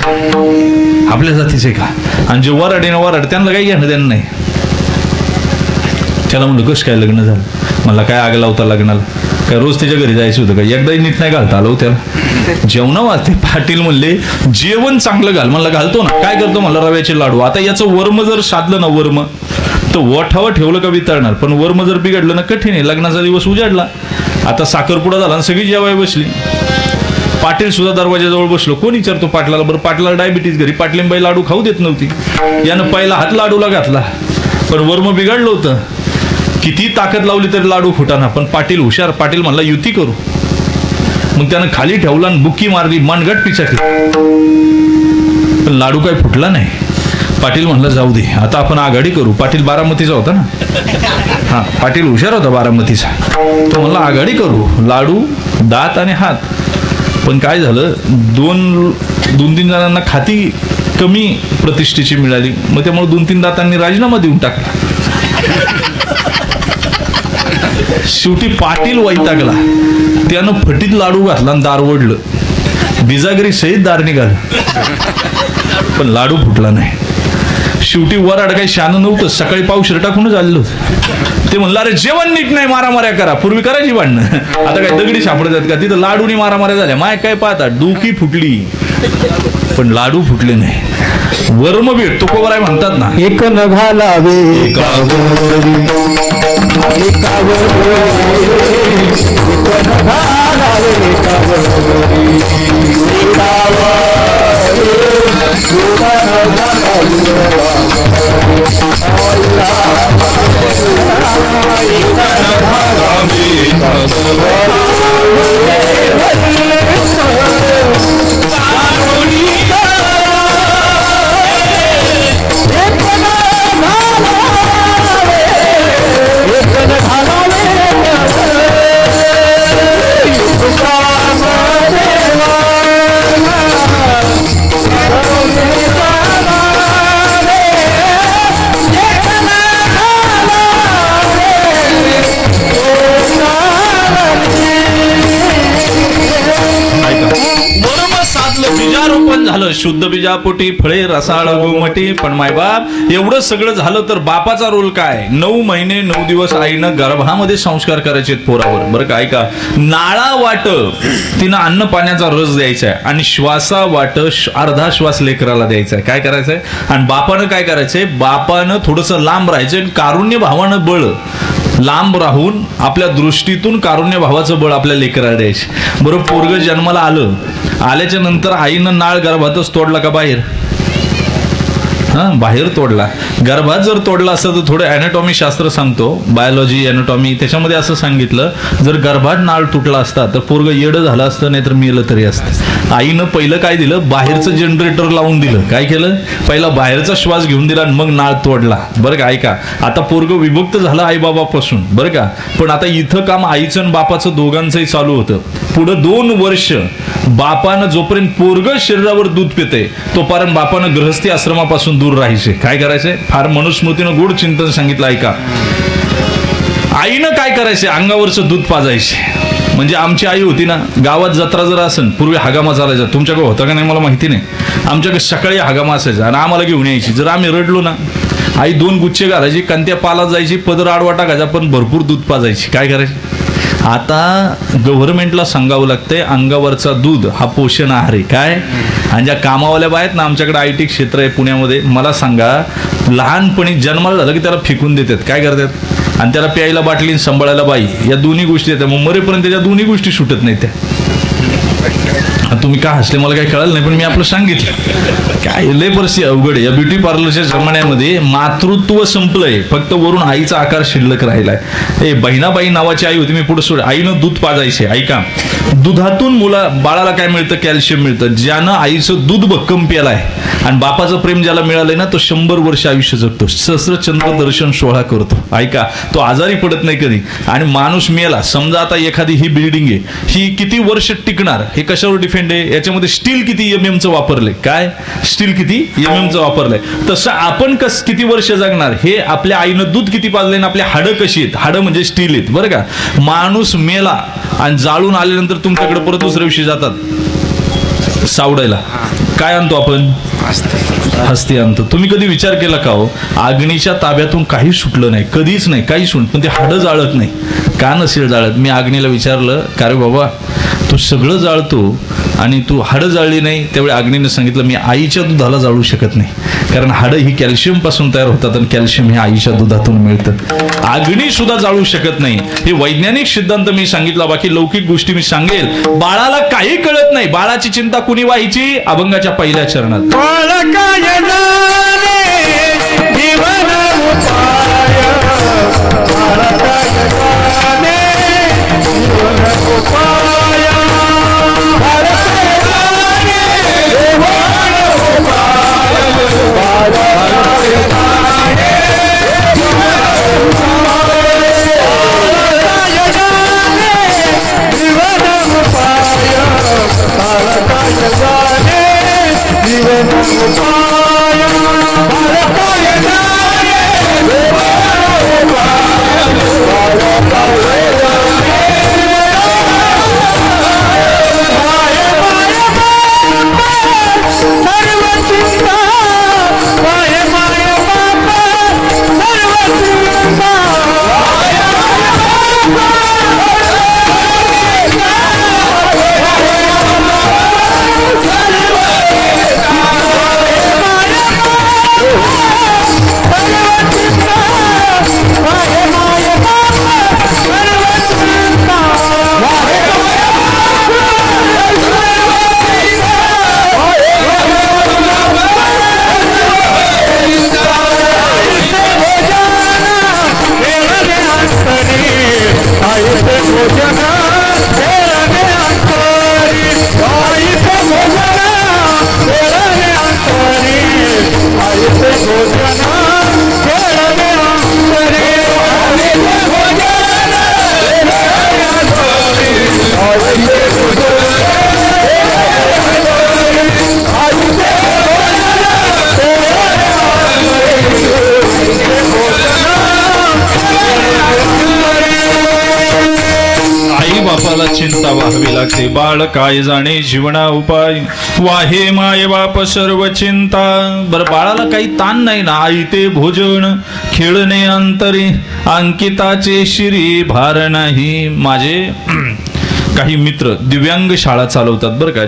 आपल्या जातीचे का आणि जे वराड आहे ना वराड त्यांना काही घेणं देणं नाही त्याला म्हणलं कसं काय लग्न झालं मला काय आग लावता लग्नाला काय रोज त्याच्या घरी जायचं होतं का एकदाही नीट नाही घालता आलो त्याला जेवणा वाजते पाटील म्हणले जेवण चांगलं घाल म्हणलं घालतो ना काय करतो म्हणलं रव्याचे लाडू आता याचं वर्म जर साधलं ना वर्म तर ओठावं ठेवलं का वितळणार पण वर्म जर बिघडलं ना कठीण आहे लग्नाचा दिवस उजाडला आता साखरपुडा झाला आणि सगळी जेवाय बसली पाटील सुद्धा दरवाजाजवळ बसलो कोण विचारतो पाटलाला बरं पाटलाला डायबिटीज घरी पाटलींबाई लाडू खाऊ देत नव्हती यानं पहिला हात लाडूला घातला पण वर्म बिघडलं होतं किती ताकद लावली तरी लाडू फुटाना पण पाटील हुशार पाटील म्हणला युती करू मग त्यानं खाली ठेवला आणि बुक्की मारली मनगट पिचकली पण लाडू काय फुटला नाही पाटील म्हणलं जाऊ दे आता आपण आघाडी करू पाटील बारामतीचा होता ना हा पाटील हुशार होता बारामतीचा तो म्हणला आघाडी करू लाडू दात आणि हात पण काय झालं दोन तीन जणांना खाती कमी प्रतिष्ठेची मिळाली मग त्यामुळे 2-3 दातांनी राजीनामा देऊन टाकला शेवटी पाटील वैतागला त्यानं फटीत लाडू घातला आणि दार ओढलं बिजागरी सहित दार निघाल पण लाडू फुटला नाही शेवटी वराड काही शान नव्हतं सकाळी पाऊस टाकूनच आलेलो ते म्हणलं अरे जेवण नीट नाही मारामाऱ्या करा पूर्वी करायची भांडणं आता काय दगडी सापडत आहेत का तिथं लाडूनी मारामाऱ्या झाल्या माय काय पाहता डोकी फुटली पण लाडू फुटले नाही वर्म भेट तो कोबराय म्हणतात ना एक न घालावे बीजारोपण झालं शुद्ध बीजापोटी फळे रसाळ गोमटी पण मायबाप एवढं सगळं झालं तर बापाचा रोल काय 9 महिने 9 दिवस आईनं गर्भामध्ये संस्कार करायचे पोरावर बरं काय का नाळा वाट तिनं अन्न पाण्याचा रस द्यायचा आहे आणि श्वासा वाट अर्धा श्वास लेकराला द्यायचा आहे काय करायचंय आणि बापानं काय करायचंय बापानं थोडंसं लांब राहायचं कारुण्य भावानं बळ लांब राहून आपल्या दृष्टीतून कारुण्य भावाचं बळ आपल्या लेकराला द्यायचे बरोबर पोरग जन्माला आलं आल्याच्या नंतर आईनं नाळ गर्भातच तोडला का बाहेर बाहेर तोडला गर्भात जर तोडला असतं तर थोडं अॅनाटॉमी शास्त्र सांगतो बायोलॉजी अॅनाटॉमी त्याच्यामध्ये असं सांगितलं जर गर्भात नाळ तुटला असता तर पोरग येडं झालं असतं नाही तर मेलं तरी असतं आईनं पहिलं काय दिलं बाहेरचं जनरेटर लावून दिलं काय केलं पहिला बाहेरचा श्वास घेऊन दिला आणि मग नाळ तोडला बरं का ऐका आता पोरग विभक्त झालं आईबाबापासून बरं का पण आता इथं काम आईचं आणि बापाचं दोघांचंही चालू होतं पुढं 2 वर्ष बापानं जोपर्यंत पोरग शरीरावर दूध पिते तोपर्यंत बापानं गृहस्थी आश्रमापासून दूर दूर राहायचे. काय करायचे? फार मनुस्मृतीनं गोड चिंतन सांगितलं ऐका. आईनं काय करायचे? अंगावरचं दूध पाजायचे. म्हणजे आमची आई होती ना, गावात जत्रा जर असेल, पूर्वी हगामा चालायचा. तुमच्याकडे होता का नाही मला माहिती नाही. आमच्याकडे सकाळी हगामा असायचा आणि आम्हाला घेऊन यायची. जर आम्ही रडलो ना, आई 2 गुच्छे घालायची, कंत्या पाला जायची, पदर आडवा टाकायचा, पण भरपूर दूध पाजायची. काय करायची? आता गव्हर्नमेंटला सांगावं लागतंय अंगावरचा दूध हा पोषण आहार आहे. काय? आणि ज्या कामावाल्या बाय आहेत ना, आमच्याकडे IT क्षेत्र आहे पुण्यामध्ये, मला सांगा, लहानपणी जन्माला झालं की त्याला फेकून देतात. काय करतात? आणि त्याला प्यायला बाटली, सांभाळायला बाई, या दोन्ही गोष्टी येतात. मग मरेपर्यंत त्या दोन्ही गोष्टी सुटत नाहीत त्या. तुम्ही का हसले मला काही कळलं नाही, पण मी आपलं सांगितलं. काय लय परिस्थिती अवघड आहे. या ब्युटी पार्लरच्या जमान्यामध्ये मातृत्व संपलंय, फक्त वरून आईचा आकार शिल्लक राहिलाय. बहिणाबाई नावाची आई होती, मी पुढे सोड. आईनं दूध पाजायचे. ऐका, दुधातून बाळाला काय मिळतं? कॅल्शियम मिळतं. ज्यानं आईचं दूध भक्कम प्यालाय आणि बापाचं प्रेम ज्याला मिळालंय ना, तो 100 वर्ष आयुष्य जगतो. सहस्रचंद्र दर्शन सोहळा करतो. ऐका, तो आजारी पडत नाही कधी. आणि माणूस मेला समजा, आता एखादी ही बिल्डिंग आहे, ही किती वर्ष टिकणार हे कशावर डिपेंड आहे? याच्यामध्ये स्टील किती MM वापरले. काय? स्टील किती MM वापरलंय. तसं आपण किती वर्ष जगणार हे आपल्या आईनं दूध किती पाजलंय, आपल्या हाडं कशी आहेत. हाडं म्हणजे स्टील आहेत बरं का. माणूस मेला आणि जाळून आल्यानंतर तुमच्याकडे परत दुसऱ्या दिवशी जातात सावडायला. काय आणतो आपण? हस्ती आणतो. तुम्ही कधी विचार केला का हो, अग्नीच्या ताब्यातून काही सुटलं नाही, कधीच नाही, काही सुट, पण ते हाडं जाळत नाही. का नसेल जाळत? मी अग्नीला विचारलं, का रे बाबा, तू सगळं जाळतो आणि तू हाडं जाळली नाही. त्यावेळी अग्नीने सांगितलं, मी आईच्या दुधाला जाळू शकत नाही, कारण हाडं ही कॅल्शियम पासून तयार होतात आणि कॅल्शियम हे आईच्या दुधातून मिळतं. अग्नी सुद्धा जाळू शकत नाही. हे वैज्ञानिक सिद्धांत मी सांगितला. बाकी लौकिक गोष्टी मी सांगेल. बाळाला काही कळत नाही. बाळाची चिंता कुणी व्हायची? अभंगाच्या पहिल्या चरणात. चिंता वाहवी लागते. बाळ काय जाणे जीवना उपाय, वाहे माय बाप सर्व चिंता. बर, बाळाला काही ताण नाही ना. आई ते भोजन खेळणे अंतरी, अंकिताचे शिरी भार नाही. माझे काही मित्र दिव्यांग शाळा चालवतात बरं का,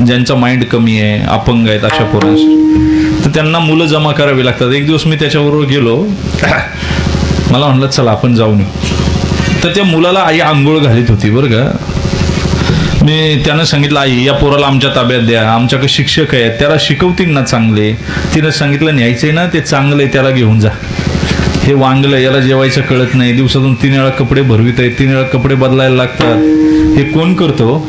ज्यांचा माइंड कमी आहे, अपंग आहेत, अशा पोरांशी. तर त्यांना मुलं जमा करावी लागतात. एक दिवस मी त्याच्याबरोबर गेलो. मला म्हणलं चला आपण जाऊन येऊ. तर त्या मुलाला आई आंघोळ घालीत होती बरं का. मी त्यानं सांगितलं, आई या पोराला आमच्या ताब्यात द्या, आमच्याकडे शिक्षक आहेत, त्याला शिकवतील ना चांगले. तिनं सांगितलं, न्यायचंय ना ते चांगलं आहे, त्याला घेऊन जा. हे वांगलं, याला जेवायचं कळत नाही, दिवसातून 3 वेळा कपडे भरवित आहेत, 3 वेळा कपडे बदलायला लागतात. हे कोण करतो?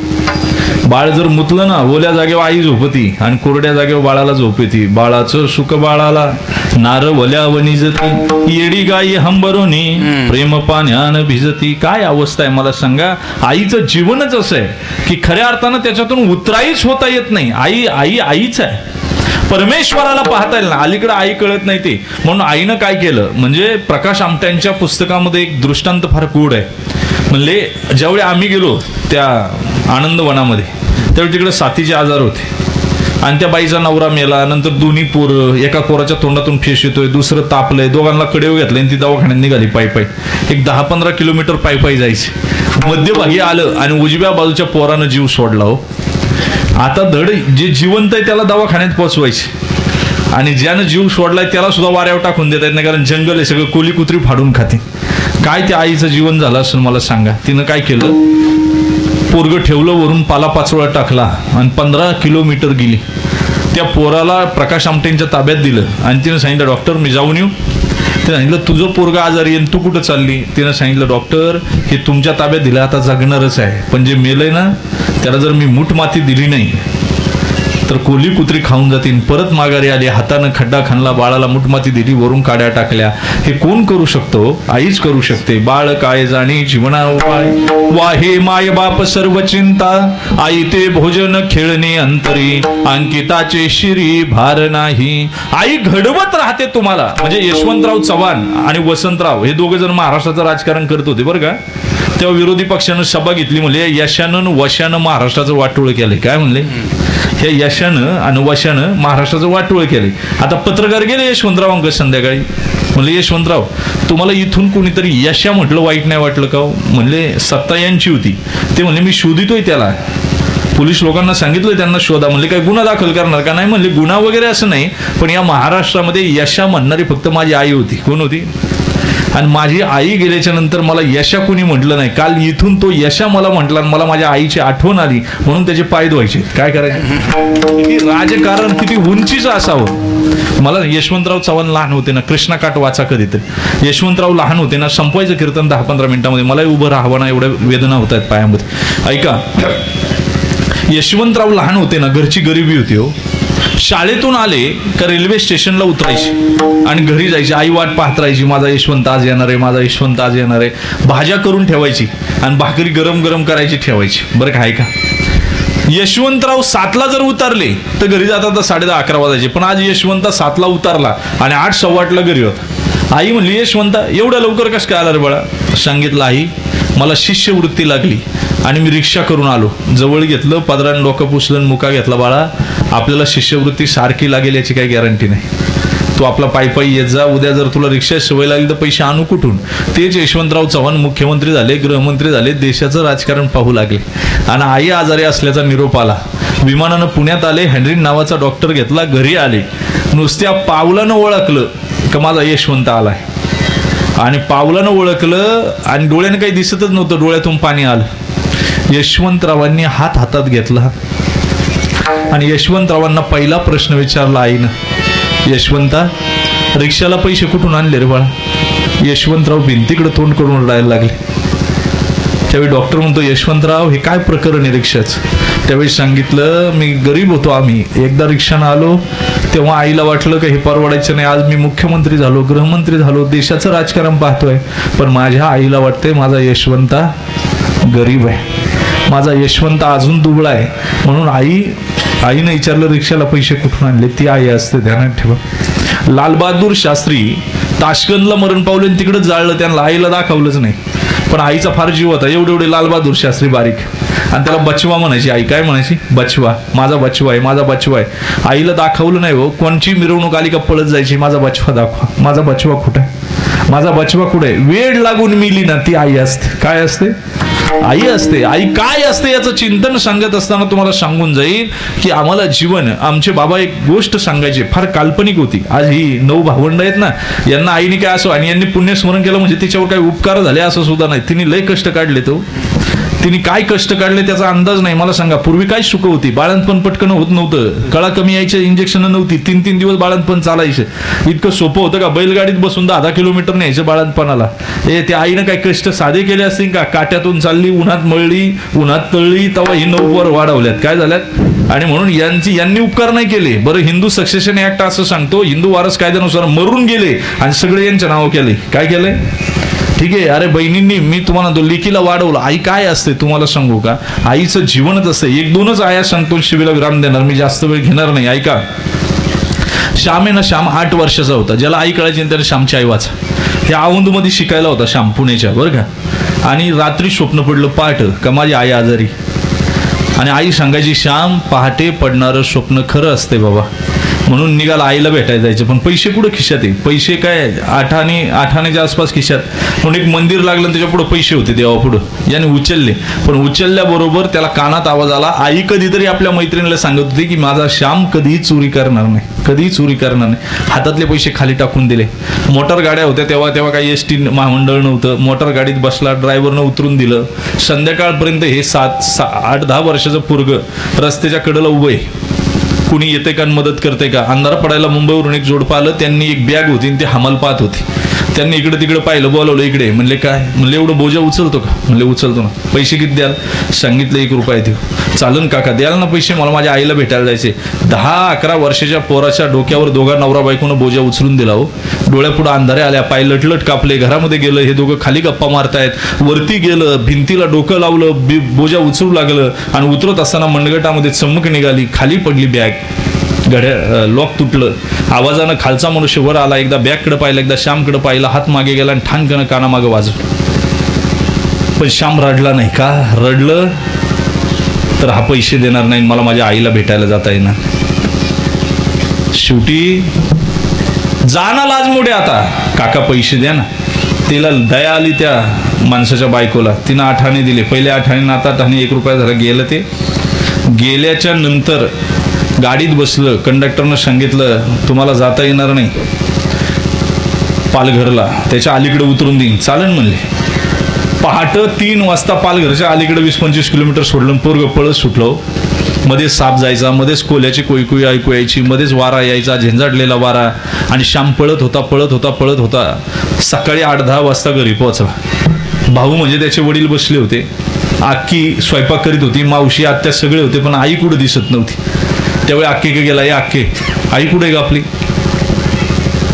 बाळ जर मुतलं ना, ओल्या जागेवर आई झोपती आणि कोरड्या जागेवर बाळाला झोप येते. बाळाचं सुख बाळाला, नार वल्या वनिजती, येडी गाई हंबरोनी, प्रेम पाण्यान भिजती. काय अवस्था आहे मला सांगा. आईचं जीवनच असं आहे की खऱ्या अर्थानं त्याच्यातून उतराईच होता येत नाही. आई आई आईच आहे. परमेश्वराला पाहता येईल ना, अलीकडे आई कळत नाही ते. म्हणून आईनं काय केलं, म्हणजे प्रकाश आमट्यांच्या पुस्तकामध्ये एक दृष्टांत फार गूढ आहे. म्हणले ज्यावेळी आम्ही गेलो त्या आनंदवनामध्ये त्यावेळी तिकडे साथीचे आजार होते आणि त्या बाईचा नवरा मेला. नंतर दोन्ही पोरं, एका पोराच्या तोंडातून फेस येतोय, दुसरं तापलंय, दोघांना कडेव घेतलंय आणि ती दवाखान्यात निघाली पायी. एक 10-15 किलोमीटर पायी जायचे. मध्यभागी आलं आणि उजव्या बाजूच्या पोरानं जीव सोडला. हो, आता धड जे जिवंत आहे त्याला दवाखान्यात पोचवायचे आणि ज्यानं जीव सोडलाय त्याला सुद्धा वाऱ्यावर टाकून देता येत नाही, कारण जंगल आहे सगळं, कोली कुत्री फाडून खाते. काय त्या आईचं जीवन झालं असेल मला सांगा. तिनं काय केलं, पोरगं ठेवलं, वरून पालापाचोळा टाकला आणि 15 किलोमीटर गेली. त्या पोराला प्रकाश आमटेंच्या ताब्यात दिलं आणि तिनं सांगितलं, डॉक्टर मी जाऊन येऊ. तिने सांगितलं, तुझं पोरगं आजारी आहे, तू कुठं चालली. तिनं सांगितलं, डॉक्टर हे तुमच्या ताब्यात दिलं, आता जगणारच आहे, पण जे मेलंय ना त्याला जर मी मूठ माती दिली नाही तर कोली कुत्री खाऊन जातील. परत माघारी आली, हातानं खड्डा खाणला, बाळाला मुठमाती दिली, वरून काड्या टाकल्या. हे कोण करू शकतो? आईच करू शकते. बाळ काय जाणे जीवना उपाय, वाहे माय बाप सर्व चिंता, आई ते भोजन खेळणे अंतरी, अंकिताचे शिरी भार नाही. आई घडवत राहते तुम्हाला. म्हणजे यशवंतराव चव्हाण आणि वसंतराव हे दोघे जण महाराष्ट्राचं राजकारण करत होते बरं का. तेव्हा विरोधी पक्षानं सभा घेतली, म्हणले यशानं वशानं महाराष्ट्राचं वाटोळ केलंय. काय म्हणले, हे यशानं आणि वशानं महाराष्ट्राचं वाटोळ केलंय. आता पत्रकार गेले यशवंतराव संध्याकाळी, म्हणले यशवंतराव तुम्हाला इथून कोणीतरी यशा म्हटलं वाईट नाही वाटलं का? म्हणले सत्ता यांची होती. ते म्हणले मी शोधितोय त्याला, पोलीस लोकांना सांगितलं त्यांना शोधा. म्हणले काय गुन्हा दाखल करणार का? नाही म्हणले गुन्हा वगैरे असं नाही, पण या महाराष्ट्रामध्ये यशा म्हणणारी फक्त माझी आई होती. कोण होती? आणि माझी आई गेल्याच्या नंतर मला यशा कोणी म्हटलं नाही. काल इथून तो यशा मला म्हटला, मला माझ्या आईची आठवण आली, म्हणून त्याचे पाय धुवायचे. काय करायचं? राजकारण किती उंचीचं असावं. मला यशवंतराव चव्हाण लहान होते ना, कृष्णा काट वाचा कधीतरी. यशवंतराव लहान होते ना, संपवायचं कीर्तन 10-15 मिनिटांमध्ये, मलाही उभं राहावं ना, एवढ्या वेदना होत आहेत पायामध्ये. ऐका, यशवंतराव लहान होते ना, घरची गरिबी होती. हो, शाळेतून आले का रेल्वे स्टेशनला उतरायचे आणि घरी जायचे. आई वाट पाहत राहायची, माझा यशवंत आज येणार आहे, माझा यशवंत आज येणार आहे. भाज्या करून ठेवायची आणि भाकरी गरम गरम करायची ठेवायची. बरं काय का, यशवंतराव 7ला जर उतरले तर घरी जातात 10:30-11 वाजायचे. पण आज यशवंत 7ला उतरला आणि 8:15ला घरी होता. आई म्हणली, यशवंत एवढ्या लवकर कसं काय आला रे बाळा? सांगितलं, आई मला शिष्यवृत्ती लागली आणि मी रिक्षा करून आलो. जवळ घेतलं, पदरानं डोकं पुसलं, मुका घेतला. बाळा आपल्याला शिष्यवृत्ती सारखी लागेल याची काही गॅरंटी नाही. तू आपला पायी येत जा. उद्या जर तुला रिक्षा सवय लागली तर पैसे आणू कुठून? तेच यशवंतराव चव्हाण मुख्यमंत्री झाले, गृहमंत्री झाले, देशाचं राजकारण पाहू लागले. आणि आई आजारी असल्याचा निरोप आला. विमानानं पुण्यात आले, हेनरी नावाचा डॉक्टर घेतला, घरी आले. नुसत्या पावलानं ओळखलं का माझा यशवंत आलाय. आणि पावलानं ओळखलं आणि डोळ्यानं काही दिसतच नव्हतं, डोळ्यातून पाणी आलं. यशवंतरावांनी हातात घेतला आणि यशवंतरावांना पहिला प्रश्न विचारला आईनं, यशवंता रिक्षाला पैसे कुठून आणले रे बाळा? यशवंतराव भिंतीकडे तोंड करून रडायला लागले. त्यावेळी डॉक्टर म्हणतो, यशवंतराव हे काय प्रकरण आहे रिक्षाचं? त्यावेळी सांगितलं, मी गरीब होतो, आम्ही एकदा रिक्षानं आलो तेव्हा आईला वाटलं की हे परवडायचं नाही. आज मी मुख्यमंत्री झालो, गृहमंत्री झालो, देशाचं राजकारण पाहतोय, पण माझ्या आईला वाटतंय माझा यशवंता गरीब आहे, माझा यशवंत अजून दुबळा आहे. म्हणून आईनं विचारलं, रिक्षाला पैसे कुठून आणले? ती आई असते, ध्यानात ठेवा. लालबहादूर शास्त्री ताशकंदला मरण पावले, तिकडे जाळलं, त्यांना आईला दाखवलंच नाही. पण आईचा फार जीव होता. एवढे लालबहादूर शास्त्री बारीक, आणि त्याला बचवा म्हणायची. आई काय म्हणायची? बचवा, माझा बचवा आहे, माझा बचवा आहे. आईला दाखवलं नाही. हो, कोणची मिरवणूक आली का पळत जायची, माझा बचवा दाखवा, माझा बचवा कुठे आहे, माझा बचवा कुठे आहे? वेळ लागून मिली ना ती आई असते. काय असते? आई असते. आई काय असते याचं चिंतन सांगत असताना तुम्हाला सांगून जाईल की आम्हाला जीवन, आमचे बाबा एक गोष्ट सांगायचे, फार काल्पनिक होती. आज ही 9 भावंड आहेत ना, यांना आईने काय असो आणि यांनी पुण्यस्मरण केलं म्हणजे तिच्यावर काही उपकार झाले असं सुद्धा नाही. तिने लय कष्ट काढले. तिने काय कष्ट काढले त्याचा अंदाज नाही. मला सांगा, पूर्वी काय सुख होती? बाळंतपण पटकन होत नव्हतं, कळा कमी यायच्या, इंजेक्शन नव्हती, 3-3 दिवस बाळंतपण चालायचं. इतकं सोपं होतं का? बैलगाडीत बसून 10 किलोमीटर न्यायचं बाळंतपणाला. त्या आईनं काय कष्ट साधे केले असतील का? काट्यातून चालली, उन्हात मळली, उन्हात तळली, तेव्हा ही 9 वर वाढवल्यात. काय झाल्यात? आणि म्हणून यांनी उपकार नाही केले. बरं, हिंदू सक्सेशन ऍक्ट असं सांगतो, हिंदू वारस कायद्यानुसार मरून गेले आणि सगळे यांच्या नाव केले. काय केले? ठीक आहे, अरे बहिणींनी मी तुम्हाला लेकीला वाढवलं. आई काय असते तुम्हाला सांगू का? आईचं जीवनच असतं. 1-2च आया सांगतो, शिवेला विराम देणार, मी जास्त वेळ घेणार नाही. ऐका, श्याम आहे ना, श्याम 8 वर्षाचा होता. ज्याला आई कळायची आणि त्याने श्यामची आई वाचा. हे औंधमध्ये शिकायला होता श्याम, पुण्याच्या, बरं का. आणि रात्री स्वप्न पडलं पहाटे का माझी आई आजारी. आणि आई सांगायची, श्याम पहाटे पडणारं स्वप्न खरं असते बाबा. म्हणून निघाला आईला भेटायला जायचं. पण पैसे कुठं खिशात आहे? पैसे काय आठाण्याच्या आसपास खिशात. म्हणून एक मंदिर लागलं, त्याच्या पुढं पैसे होते देवा पुढं. याने उचलले. पण उचलल्याबरोबर त्याला कानात आवाज आला. आई कधीतरी आपल्या मैत्रिणीला सांगत होती की माझा श्याम कधीही चोरी करणार नाही, कधीही चोरी करणार नाही. हातातले पैसे खाली टाकून दिले. मोटर गाड्या होत्या तेव्हा काही SD महामंडळ नव्हतं. मोटर गाडीत बसला, ड्रायव्हरनं उतरून दिलं. संध्याकाळपर्यंत हे 8-10 वर्षाचं पोरग रस्त्याच्या कडेला उभं आहे. कुणी येते का मदत करते का? अंधार पडायला मुंबईवरून एक जोडपं आलं. त्यांनी एक बॅग होती आणि ती हमाल पाहत होती. त्यांनी इकडे तिकडे पाहिलं, बोलावलं इकडे. म्हणले काय? म्हणले एवढं बोजा उचलतो का? म्हणले उचलतो ना. पैसे किती द्याल? सांगितलं 1 रुपया देऊ. चालन काका, द्याल ना पैसे, मला माझ्या आईला भेटायला जायचे. 10-11 वर्षाच्या पोराच्या डोक्यावर दोघा नवरा बायकोनं बोजा उचलून दिला हो. डोळ्यापुढं अंधारे आल्या, पाय लटलट कापले. घरामध्ये गेलं, हे दोघं खाली गप्पा मारतायत. वरती गेलं, भिंतीला डोकं लावलं, बोजा उचलू लागलं. आणि उतरत असताना मनगटामध्ये चमक निघाली, खाली पडली बॅग. घड्या लॉक तुटलं. आवाजानं खालचा मनुष्य वर आला. एकदा बॅगकडे पाहिलं, एकदा श्यामकडे पाहिलं. हात मागे गेला आणि ठाणकन कानामागं वाजलं. पण श्याम रडला नाही. का रडलं? तर हा पैसे देणार नाही, मला माझ्या आईला भेटायला जाता येणार. शेवटी जाना लाजमोडे. आता काका पैसे द्या ना. तिला दया आली त्या माणसाच्या बायकोला. तिनं 8 आणे दिले. पहिले 8 आणे, आता 8 आणे, 1 रुपया झाला. गेलं ते. गेल्याच्या नंतर गाडीत बसलं. कंडक्टरनं सांगितलं तुम्हाला जाता येणार नाही पालघरला, त्याच्या अलीकडे उतरून देईन. चालन म्हणले. पहाटे 3 वाजता पालघरच्या अलीकडे 20-25 किलोमीटर सोडलं. पोरग पळत सुटलो. मध्येच साप जायचा, मध्येच कोल्याची कोयकुई ऐकू यायची, मध्येच वारा यायचा, झेंजाडलेला वारा. आणि श्याम पळत होता. सकाळी 8-10 वाजता घरी पोहोचला. भाऊ म्हणजे त्याचे वडील बसले होते. आक्की स्वयंपाक करीत होती. मावशी, आत्या सगळे होते. पण आई कुठं दिसत नव्हती. त्यावेळी आक्कीकडे गेला. आक्के, आई कुठे ग आपली?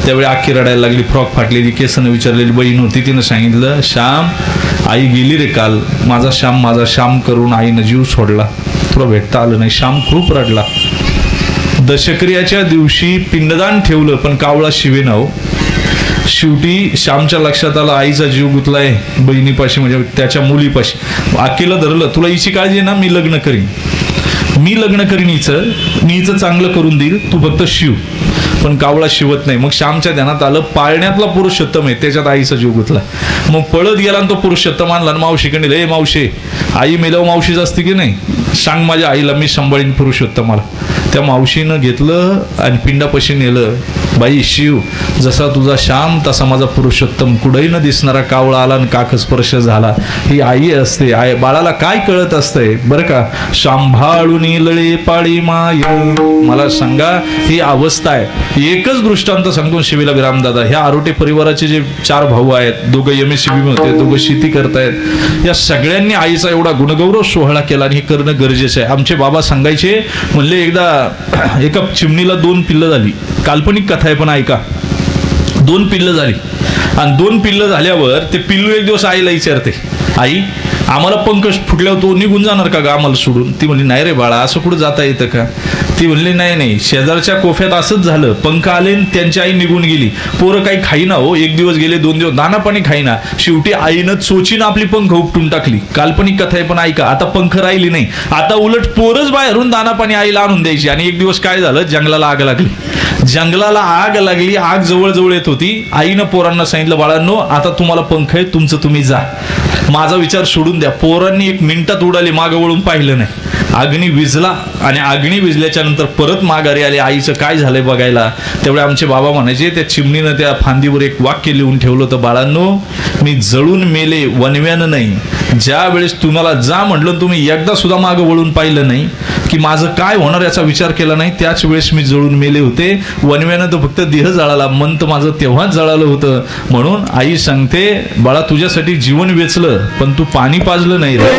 त्यावेळी आक्की रडायला लागली. फ्रॉक फाटलेली, केसनं विचारलेली बहीण होती. तिनं सांगितलं श्याम, आई गेली रे काल. माझा श्याम करून आईनं जीव सोडला, तुला भेटता आलं नाही. श्याम खूप रडला. दशक्रियाच्या दिवशी पिंडदान ठेवलं, पण कावळा शिवे नाव. शेवटी श्यामच्या लक्षात आलं आईचा जीव गुतलाय बहिणीपाशी, म्हणजे त्याच्या मुलीपाशी. आक्कीला धरलं. तुला हिची काळजी आहे ना, मी लग्न करीन हिचं चांगलं करून देईल, तू फक्त शिव. पण कावळा शिवत नाही. मग श्यामच्या ध्यानात आलं पाळण्यातला पुरुषोत्तम आहे, त्याच्यात आईचा जीव गुतला. मग पळत गेला आणि तो पुरुषोत्तम आणला. मावशीकडे, हे मावशी, आई मेल्यावर मावशीच असते की नाही, सांग माझ्या आईला, मी सांभाळीन पुरुषोत्तमाला. त्या मावशीनं घेतलं आणि पिंडापाशी नेलं. बाई शिव, जसा तुझा श्याम तसा माझा पुरुषोत्तम. कुठेही न दिसणारा कावळा आला आणि काख स्पर्श झाला. ही आई असते. आई बाळाला काय कळत असतंय बरं का? सांभाळून लळे पाळी माय. मला सांगा, ही अवस्था आहे. एकच दृष्टांत सांगतो शिवीला विरामदादा. ह्या आरोटे परिवाराचे जे 4 भाऊ आहेत, दोघं MSCB होते, दोघं शेती करतायत. या सगळ्यांनी आईचा एवढा गुणगौरव सोहळा केला आणि हे करणं गरजेचं आहे. आमचे बाबा सांगायचे, म्हणले एकदा एका चिमणीला 2 पिल्लं झाली. काल्पनिक कथा आहे पण ऐका. 2 पिल्लं झाली आणि 2 पिल्लं झाल्यावर ते पिल्लू एक दिवस आईला विचारते, आई आम्हाला पंख फुटल्यावर तो निघून जाणार का ग आम्हाला सोडून? ती म्हणली नाही रे बाळा, असं कुठं जाता येतं का? ती म्हणली नाही, शेजारच्या कोफ्यात असंच झालं. पंख आले त्यांची आई निघून गेली. पोरं काही खाईना हो. 1 दिवस गेले, 2 दिवस, दाना पाणी खाईना. शेवटी आईनं चोचीनं आपली पंख उपटून टाकली. काल्पनिक कथा आहे पण ऐका. आता पंख राहिली नाही. आता उलट पोरच बाहेरून दाना पाणी आईला आणून द्यायची. आणि एक दिवस काय झालं, जंगलाला आग लागली. आग जवळ येत होती. आईनं पोरांना सांगितलं, बाळांनो आता तुम्हाला पंख आहे, तुमचं तुम्ही जा, माझा विचार सोडून द्या. पोरांनी 1 मिनिटात उडाली, मागं वळून पाहिलं नाही. अग्नी विझला आणि अग्नी विझल्याच्या नंतर परत माघारी आले आईचं काय झालंय बघायला. तेवढे आमचे बाबा म्हणायचे, त्या चिमणीनं त्या फांदीवर एक वाक्य लिहून ठेवलं होतं, बाळांनो मी जळून मेले वनव्यानं नाही. ज्या वेळेस तुम्हाला जा म्हटलं, तुम्ही एकदा सुद्धा मागं वळून पाहिलं नाही की माझं काय होणार याचा विचार केला नाही, त्याच वेळेस मी जळून मेले होते. वनव्यानं तर फक्त देह जळाला, मन तर माझं तेव्हाच जळालं होतं. म्हणून आई सांगते, बाळा तुझ्यासाठी जीवन वेचलं पण तू पाणी पाजलं नाही रे.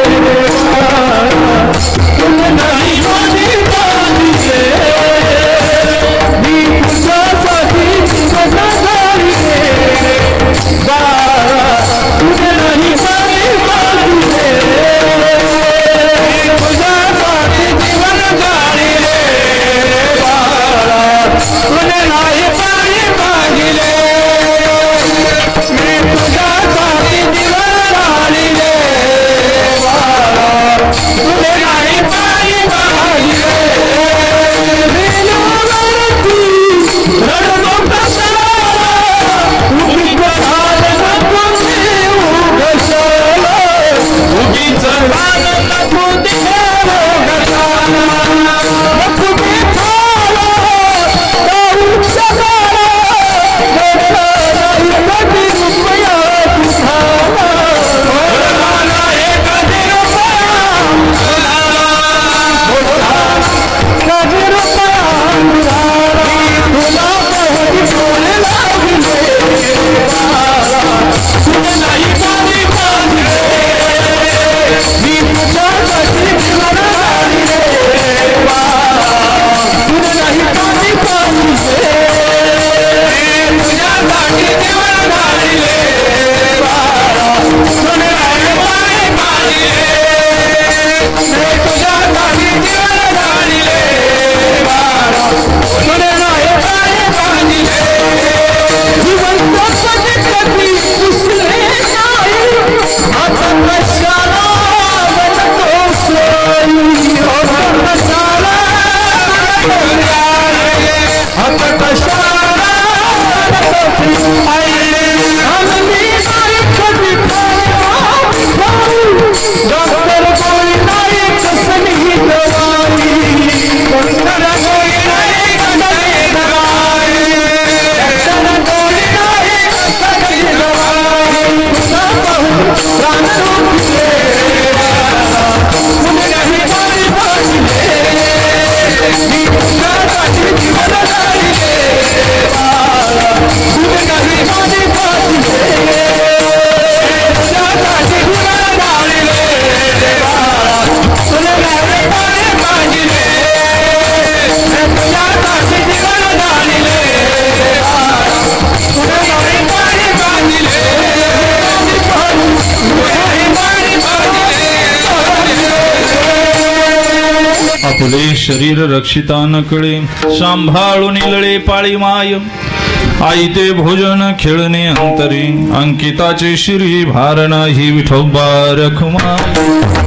फुले शरीर रक्षिता न कळे सांभाळून लळे पाळी माय आई ते भोजन खेळणे अंतरी अंकिताचे श्री भार नाही विठोबा रखुमाय